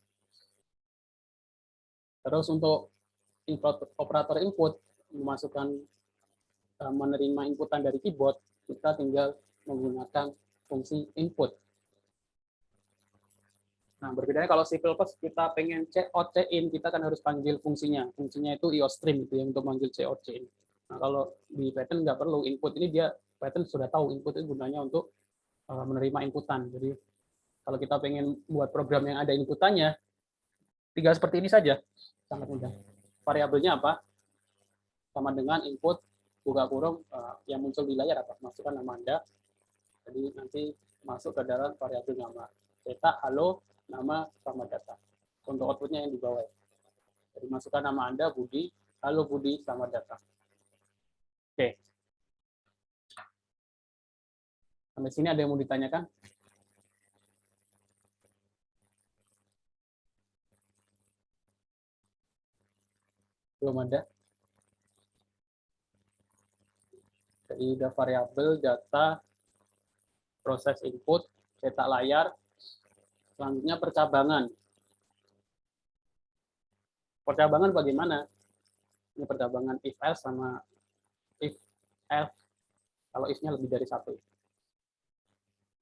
Speaker 1: Terus untuk operator input, memasukkan, menerima inputan dari keyboard, kita tinggal menggunakan fungsi input. Nah, berbedanya kalau C++ kita pengen cout, in, kita kan harus panggil fungsinya. Fungsinya itu iostream itu yang untuk manggil cout, in. Nah, kalau di Python nggak perlu input ini, dia Python sudah tahu input itu gunanya untuk menerima inputan. Jadi kalau kita pengen buat program yang ada inputannya, tinggal seperti ini saja, sangat mudah. Variabelnya apa? Sama dengan input, buka kurung, yang muncul di layar apa? Masukkan nama Anda. Jadi nanti masuk ke dalam variabel nama. Cetak halo, nama sama data. Untuk outputnya yang di bawah. Jadi masukkan nama Anda, Budi, halo Budi sama data. Oke. Sampai sini ada yang mau ditanyakan? Belum ada. Jadi ada variabel, data, proses input, cetak layar. Selanjutnya percabangan. Percabangan bagaimana? Ini percabangan if else sama if else. Kalau if-nya lebih dari 1.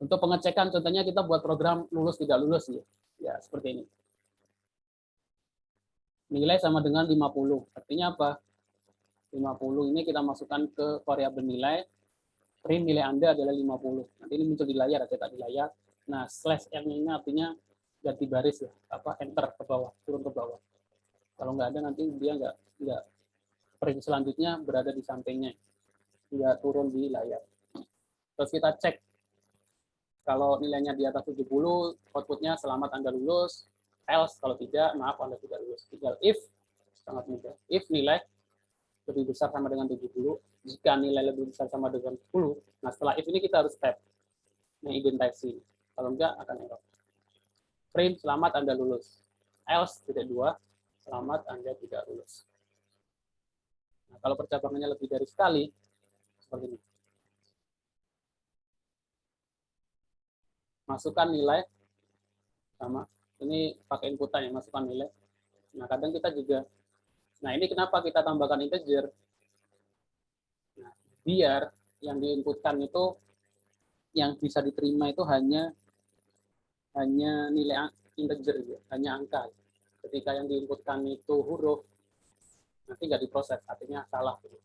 Speaker 1: Untuk pengecekan, contohnya kita buat program lulus tidak lulus ya. Ya, seperti ini. Nilai sama dengan 50. Artinya apa? 50 ini kita masukkan ke variabel nilai. Print nilai Anda adalah 50. Nanti ini muncul di layar, cetak di layar. Nah, slash N ini artinya ganti baris ya, enter ke bawah, turun ke bawah. Kalau nggak ada nanti dia nggak print selanjutnya berada di sampingnya, hingga turun di layar. Terus kita cek kalau nilainya di atas 70, outputnya selamat Anda lulus, else kalau tidak, maaf Anda tidak lulus. Tinggal if, sangat mudah. If nilai lebih besar sama dengan 70, jika nilai lebih besar sama dengan 10, nah setelah if ini kita harus tab, mengidentifikasi. Kalau enggak, akan error. Print, selamat Anda lulus. Else, titik 2, selamat Anda tidak lulus. Nah, kalau percabangannya lebih dari sekali, seperti ini. Masukkan nilai, sama. Ini pakai inputan ya, masukkan nilai. Nah, kadang kita juga, nah ini kenapa kita tambahkan integer? Nah, biar yang diinputkan itu, yang bisa diterima itu hanya nilai integer, gitu, hanya angka. Ketika yang diinputkan itu huruf, nanti nggak diproses, artinya salah. Gitu.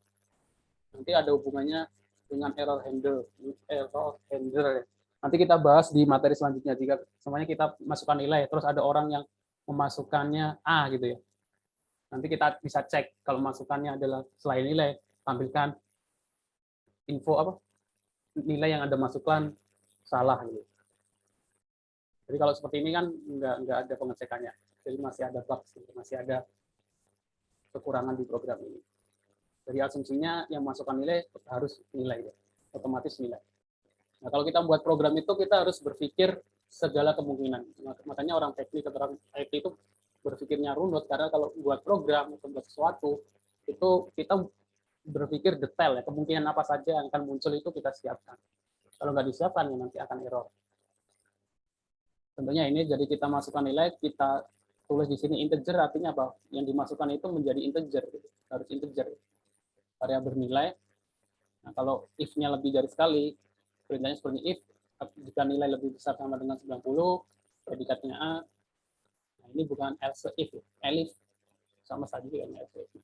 Speaker 1: Nanti ada hubungannya dengan error handler. Nanti kita bahas di materi selanjutnya. Jika semuanya kita masukkan nilai, terus ada orang yang memasukkannya A gitu ya. Nanti kita bisa cek kalau masukannya adalah selain nilai, tampilkan info apa nilai yang Anda masukkan salah gitu. Jadi kalau seperti ini kan nggak ada pengecekannya. Jadi masih ada bug, masih ada kekurangan di program ini. Jadi asumsinya yang masukkan nilai harus nilai, ya. Otomatis nilai. Nah, kalau kita buat program itu kita harus berpikir segala kemungkinan. Makanya orang teknik atau orang IT itu berpikirnya runut, karena kalau buat program atau buat sesuatu itu kita berpikir detail ya, kemungkinan apa saja yang akan muncul itu kita siapkan. Kalau nggak disiapkan ya nanti akan error. Tentunya ini jadi kita masukkan nilai, kita tulis di sini integer, artinya apa? Yang dimasukkan itu menjadi integer, gitu. Harus integer. Variabel nilai. Nah, kalau if-nya lebih dari sekali, perintahnya seperti if, jika nilai lebih besar sama dengan 90, predikatnya A. Nah, ini bukan else if, elif sama saja dengan else if.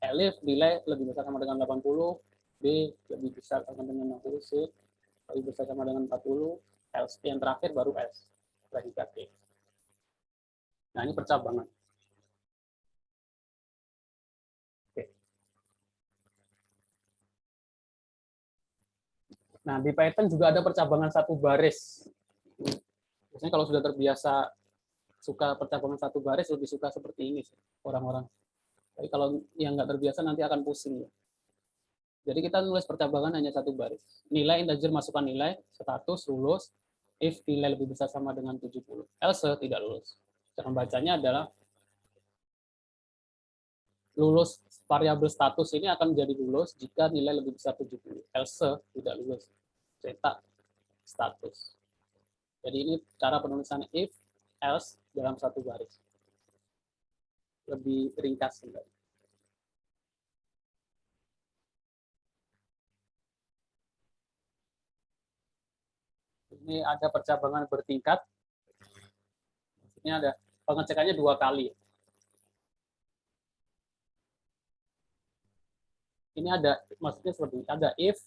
Speaker 1: Elif nilai lebih besar sama dengan 80, B lebih besar sama dengan 60, C lebih besar sama dengan 40, else yang terakhir baru else, predikat B. Nah, ini percabangan. Nah, di Python juga ada percabangan satu baris. Biasanya kalau sudah terbiasa suka percabangan satu baris, lebih suka seperti ini orang-orang. Tapi kalau yang nggak terbiasa nanti akan pusing. Jadi kita nulis percabangan hanya satu baris. Nilai integer masukkan nilai, status lulus, if nilai lebih besar sama dengan 70. Else tidak lulus. Cara bacanya adalah lulus variabel status ini akan menjadi lulus jika nilai lebih besar 70. Else tidak lulus. Cetak status. Jadi ini cara penulisan if, else dalam satu baris. Lebih ringkas sebenarnya. Ini ada percabangan bertingkat. Maksudnya ada pengecekannya 2 kali. Ini ada, maksudnya seperti ini. Ada if,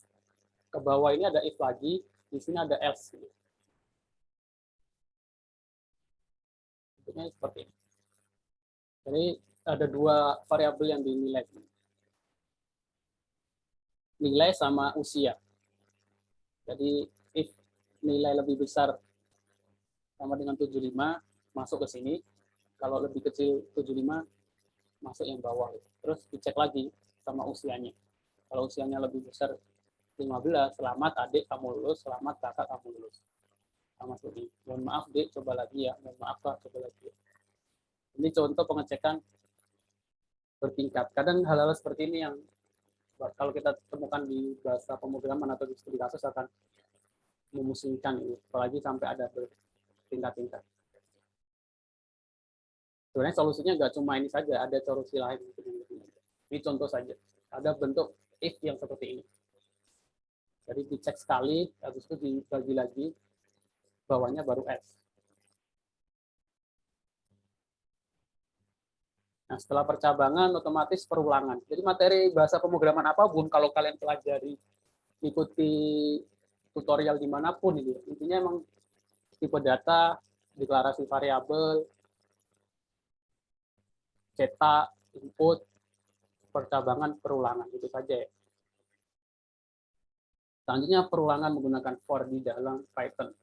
Speaker 1: ke bawah ini ada if lagi, di sini ada else. Bentuknya seperti ini. Jadi ada 2 variabel yang dinilai. Nilai sama usia. Jadi if nilai lebih besar sama dengan 75, masuk ke sini. Kalau lebih kecil 75, masuk yang bawah. Terus dicek lagi sama usianya. Kalau usianya lebih besar 15, selamat adik kamu lulus, selamat kakak kamu lulus. Sama seperti ini. Mohon maaf dek, coba lagi ya. Mohon maaf kak, coba lagi ya. Ini contoh pengecekan bertingkat. Kadang hal-hal seperti ini yang kalau kita temukan di bahasa pemrograman atau di studi kasus akan memusingkan ini, apalagi sampai ada bertingkat-tingkat. Sebenarnya solusinya nggak cuma ini saja, ada solusi lain. Ini contoh saja. Ada bentuk if yang seperti ini. Jadi dicek sekali, habis itu dibagi lagi, bawahnya baru else. Nah, setelah percabangan, otomatis perulangan. Jadi materi bahasa pemrograman apapun, kalau kalian pelajari, ikuti tutorial dimanapun, ini intinya emang tipe data, deklarasi variabel, cetak, input, percabangan perulangan, itu saja ya. Selanjutnya perulangan menggunakan for di dalam Python.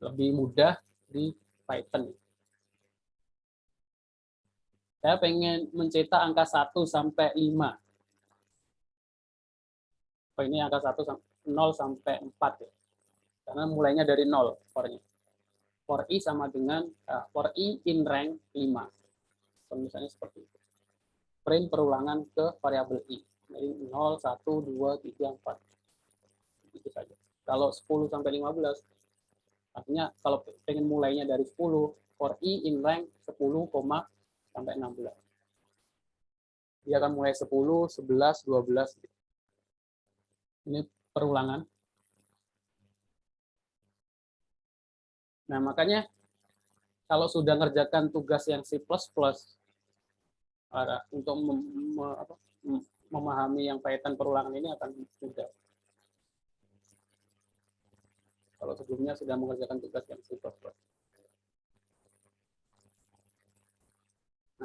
Speaker 1: Lebih mudah di Python. Saya pengen mencetak angka 1 sampai 5. Oh, ini angka 0 sampai 4 ya. Karena mulainya dari 0 for-nya. For i sama dengan for i in rank 5. So, misalnya seperti itu. Print perulangan ke variabel i. Jadi 0, 1, 2, 3, 4. Itu saja. Kalau 10 sampai 15, artinya kalau pengen mulainya dari 10, for i in rank 10, sampai 16. Dia akan mulai 10, 11, 12. Ini perulangan. Nah, makanya kalau sudah ngerjakan tugas yang C++, untuk memahami yang Python perulangan ini akan mudah. Kalau sebelumnya sudah mengerjakan tugas yang C++.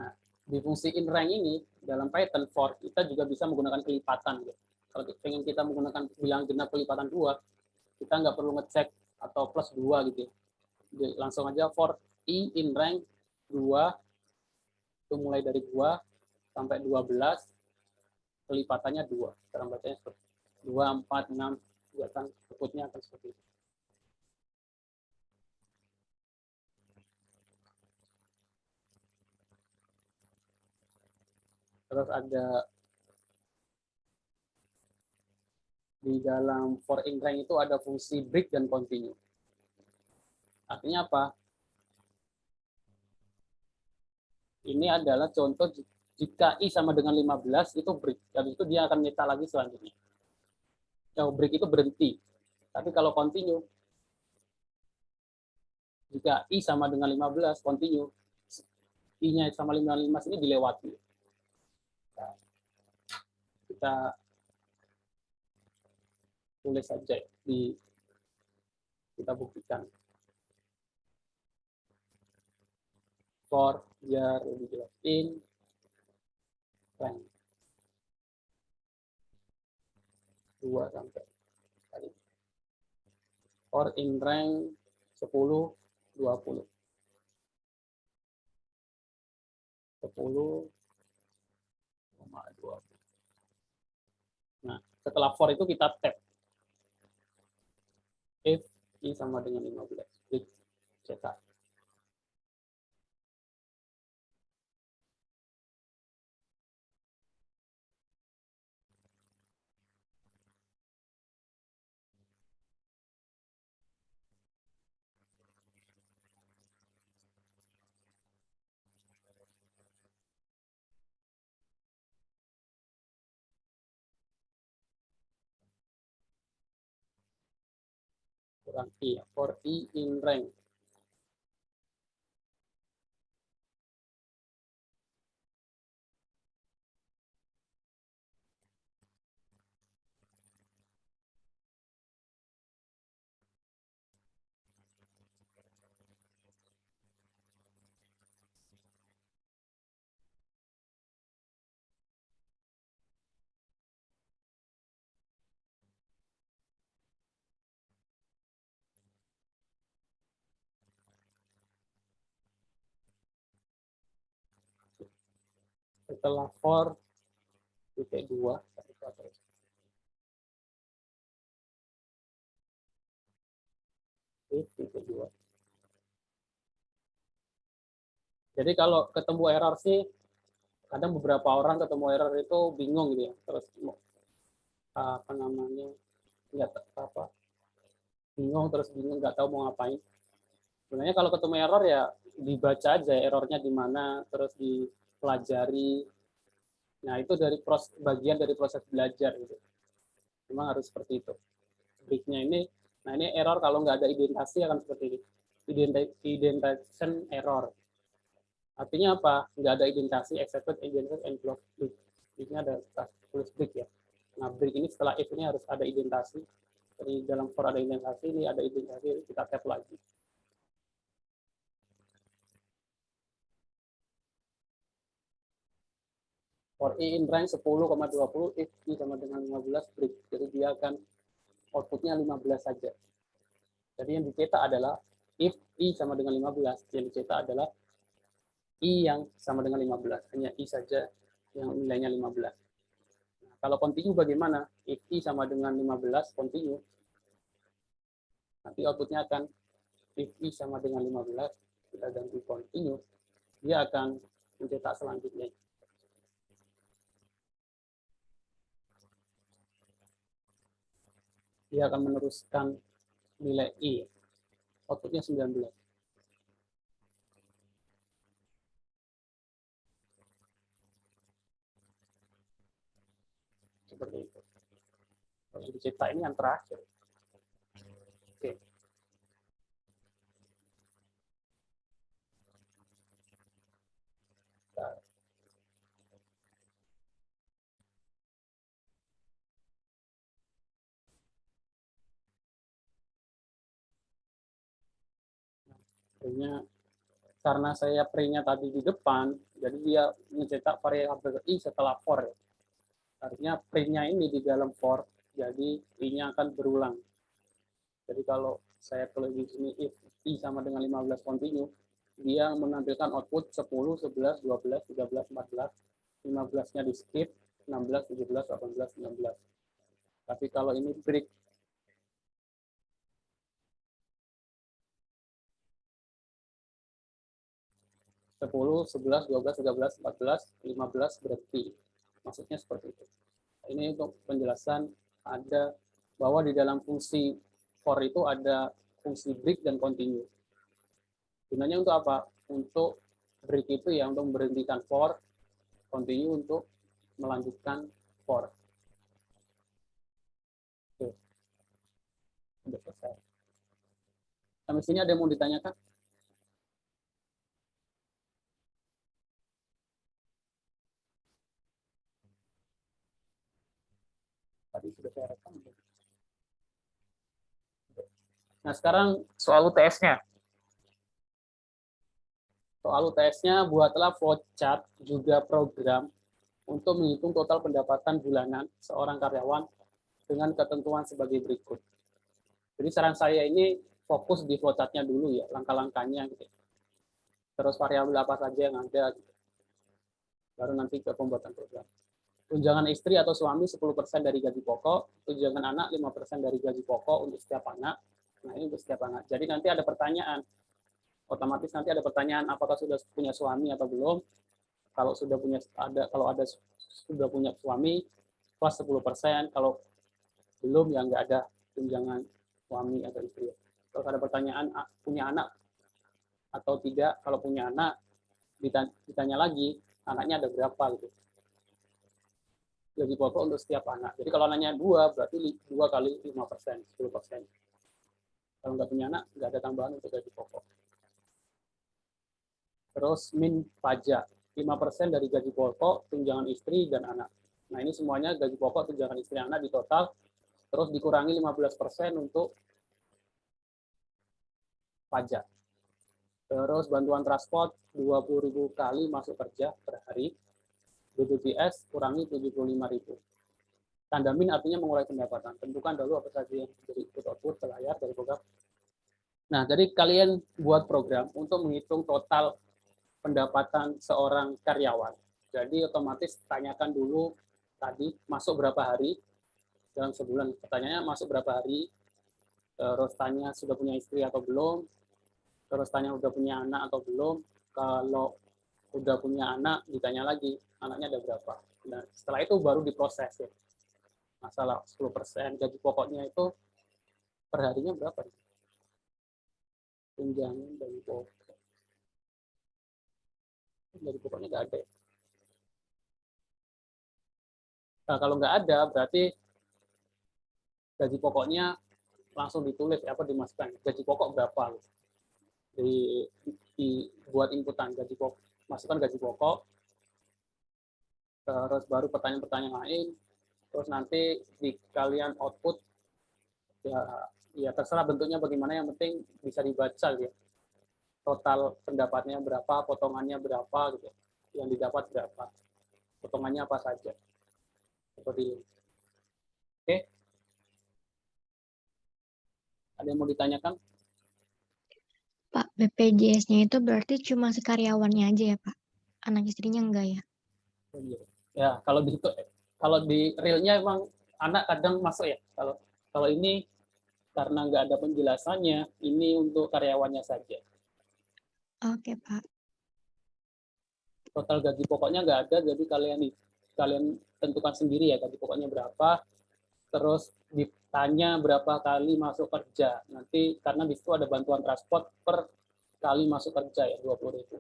Speaker 1: Nah, di fungsi inRank ini, dalam Python for, kita juga bisa menggunakan kelipatan. Gitu. Kalau ingin kita menggunakan bilang genap kelipatan 2, kita nggak perlu ngecek atau plus 2 gitu. Jadi, langsung aja for i in rank 2, itu mulai dari 2 sampai 12, kelipatannya 2. Sekarang bacanya seperti 2, 4, 6, kan outputnya akan seperti itu. Terus ada di dalam for in rank itu ada fungsi break dan continue. Artinya apa? Ini adalah contoh jika i sama dengan 15 itu break. Habis itu dia akan nyetak lagi selanjutnya. Kalau break itu berhenti. Tapi kalau continue, jika i sama dengan 15, continue, i-nya sama 15 ini dilewati. Nah, kita tulis saja kita buktikan. For biar lebih jelas in rank 2 sampai tadi. For in rank 10, 20. 10, 20. Nah, setelah for itu kita tab. If i sama dengan 15. Klik cetak. Kurang i, for i in rank. Setelah for titik 2, titik 2. Jadi kalau ketemu error sih, kadang beberapa orang ketemu error itu bingung gitu ya. Terus apa namanya, nggak apa, bingung nggak tahu mau ngapain. Sebenarnya kalau ketemu error ya dibaca aja errornya di mana, terus dipelajari. Nah itu bagian dari proses belajar gitu. Memang harus seperti itu. Break-nya ini, nah ini error kalau nggak ada identasi akan seperti ini. Indentation error. Artinya apa? Nggak ada identasi, excepted, indented, and block break. Ini ada tulis break ya. Nah break ini setelah if ini harus ada identasi. Jadi dalam for ada identasi, ini ada identasi, kita tap lagi. For I in range 10,20 if I sama dengan 15 break. Jadi dia akan outputnya 15 saja. Jadi yang dicetak adalah if I sama dengan 15, yang dicetak adalah I yang sama dengan 15. Hanya I saja yang nilainya 15. Nah, kalau continue bagaimana? If I sama dengan 15 continue, nanti outputnya akan if I sama dengan 15, kita ganti continue, dia akan mencetak selanjutnya. Dia akan meneruskan nilai I. Outputnya 19. Seperti itu. Kalau dicetak ini yang terakhir. Oke. Akhirnya karena saya pre-nya tadi di depan, jadi dia mencetak variabel I setelah for. Artinya pre-nya ini di dalam for, jadi I-nya akan berulang. Jadi kalau saya tulis di sini if I sama dengan 15 continue, dia menampilkan output 10, 11, 12, 13, 14, 15-nya di skip, 16, 17, 18, 19. Tapi kalau ini break, 10, 11, 12, 13, 14, 15 berhenti. Maksudnya seperti itu. Ini untuk penjelasan ada bahwa di dalam fungsi for itu ada fungsi break dan continue. Gunanya untuk apa? Untuk break itu ya untuk memberhentikan for, continue untuk melanjutkan for. Oke. Sudah selesai. Sampai sini ada yang mau ditanyakan? Tadi sudah saya rekam. Nah, sekarang soal UTS-nya. Soal UTS-nya, buatlah flowchart juga program untuk menghitung total pendapatan bulanan seorang karyawan dengan ketentuan sebagai berikut. Jadi saran saya ini fokus di flowchart-nya dulu ya, langkah-langkahnya. Gitu. Terus variabel apa saja yang ada. Gitu. Baru nanti ke pembuatan program. Tunjangan istri atau suami 10% dari gaji pokok, tunjangan anak 5% dari gaji pokok untuk setiap anak. Nah, ini untuk setiap anak. Jadi nanti ada pertanyaan. Otomatis nanti ada pertanyaan apakah sudah punya suami atau belum. Kalau sudah punya sudah punya suami plus 10%, kalau belum ya nggak ada tunjangan suami atau istri. Kalau ada pertanyaan punya anak atau tidak, kalau punya anak ditanya lagi anaknya ada berapa gitu. Gaji pokok untuk setiap anak. Jadi kalau anaknya 2 berarti 2 kali 5%, 10%. Kalau nggak punya anak nggak ada tambahan untuk gaji pokok. Terus min pajak 5% dari gaji pokok, tunjangan istri dan anak. Nah ini semuanya gaji pokok, tunjangan istri, anak di total, terus dikurangi 15% untuk pajak. Terus bantuan transport 20.000 kali masuk kerja per hari. BPJS kurangi 75.000. Tanda min artinya mengurangi pendapatan. Tentukan dulu apa saja yang menjadi input-output ke layar dari program. Nah, jadi kalian buat program untuk menghitung total pendapatan seorang karyawan. Jadi otomatis tanyakan dulu tadi masuk berapa hari dalam sebulan. Pertanyaannya masuk berapa hari, terus tanya sudah punya istri atau belum, terus tanya udah punya anak atau belum. Kalau udah punya anak, ditanya lagi anaknya ada berapa. Nah, setelah itu baru diproses ya. Masalah 10% gaji pokoknya itu per harinya berapa? Tunjangan gaji pokok. Gaji pokoknya nggak ada. Nah, kalau nggak ada, berarti gaji pokoknya langsung ditulis apa dimasukkan gaji pokok berapa dibuat inputan gaji pokok, masukkan gaji pokok, terus baru pertanyaan-pertanyaan lain, terus nanti di kalian output ya terserah bentuknya bagaimana, yang penting bisa dibaca gitu. Total pendapatnya berapa, potongannya berapa gitu, yang didapat berapa. potongannya apa saja. Seperti ini. Oke. Ada yang mau ditanyakan?
Speaker 6: Pak, BPJS-nya itu berarti cuma si karyawannya aja ya, Pak? Anak istrinya enggak ya?
Speaker 1: Ya, kalau di realnya emang anak kadang masuk ya. Kalau ini karena nggak ada penjelasannya, ini untuk karyawannya saja.
Speaker 6: Oke, Pak.
Speaker 1: Total gaji pokoknya nggak ada, jadi kalian tentukan sendiri ya gaji pokoknya berapa. Terus ditanya berapa kali masuk kerja. Nanti karena di situ ada bantuan transport per kali masuk kerja ya 20.000.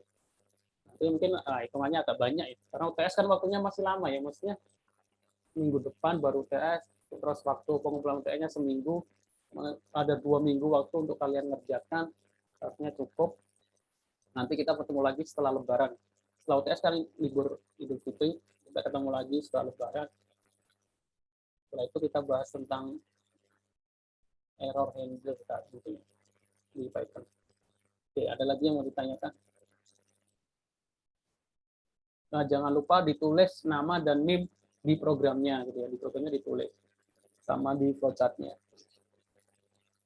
Speaker 1: Nanti mungkin hitungannya agak banyak ya. Karena UTS kan waktunya masih lama ya, maksudnya minggu depan baru UTS, terus waktu pengumpulan UTS-nya seminggu, ada 2 minggu waktu untuk kalian ngerjakan, harusnya cukup. Nanti kita ketemu lagi setelah Lebaran. Setelah UTS kan libur Idul Fitri, kita ketemu lagi setelah Lebaran. Setelah itu kita bahas tentang error handler gitu di Python. Oke, ada lagi yang mau ditanyakan? Nah, jangan lupa ditulis nama dan NIM di programnya gitu ya. Di programnya ditulis sama di flowchart-nya.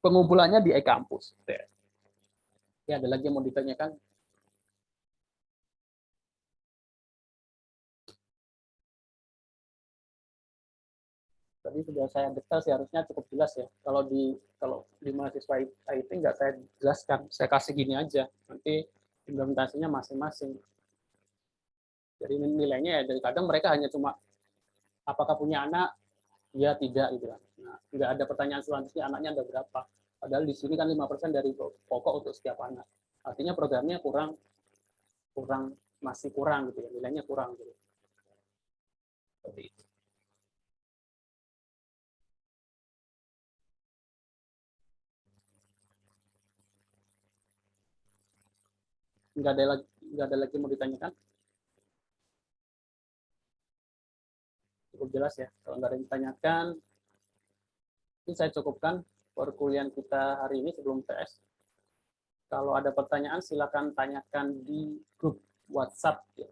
Speaker 1: Pengumpulannya di e-kampus. Ya, ada lagi yang mau ditanyakan? Tadi sudah saya detail sih, harusnya cukup jelas ya. Kalau di mahasiswa IT nggak saya jelaskan, saya kasih gini aja. Nanti implementasinya masing-masing. Jadi nilainya ya dari kadang mereka hanya cuma apakah punya anak, ya tidak gitu kan. Nah, nggak ada pertanyaan selanjutnya anaknya ada berapa. Padahal di sini kan 5% dari pokok untuk setiap anak. Artinya programnya masih kurang gitu ya, nilainya kurang gitu. Seperti itu. Nggak ada lagi mau ditanyakan? Cukup jelas ya. Kalau nggak ada yang ditanyakan, ini saya cukupkan perkuliahan kita hari ini sebelum tes. Kalau ada pertanyaan, silakan tanyakan di grup WhatsApp. Ya.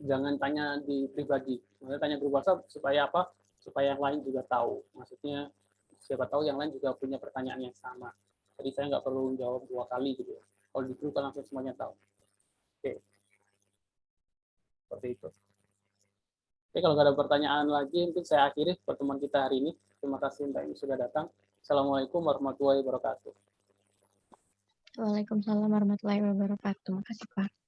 Speaker 1: Jangan tanya di pribadi. Maksudnya tanya grup WhatsApp supaya apa? Supaya yang lain juga tahu. Maksudnya siapa tahu yang lain juga punya pertanyaan yang sama. Jadi saya nggak perlu jawab 2 kali gitu. Kalau di grup kan langsung semuanya tahu. Oke. Seperti itu. Oke, kalau nggak ada pertanyaan lagi, mungkin saya akhiri pertemuan kita hari ini. Terima kasih untuk yang sudah datang. Assalamualaikum warahmatullahi wabarakatuh.
Speaker 6: Waalaikumsalam warahmatullahi wabarakatuh. Makasih, Pak.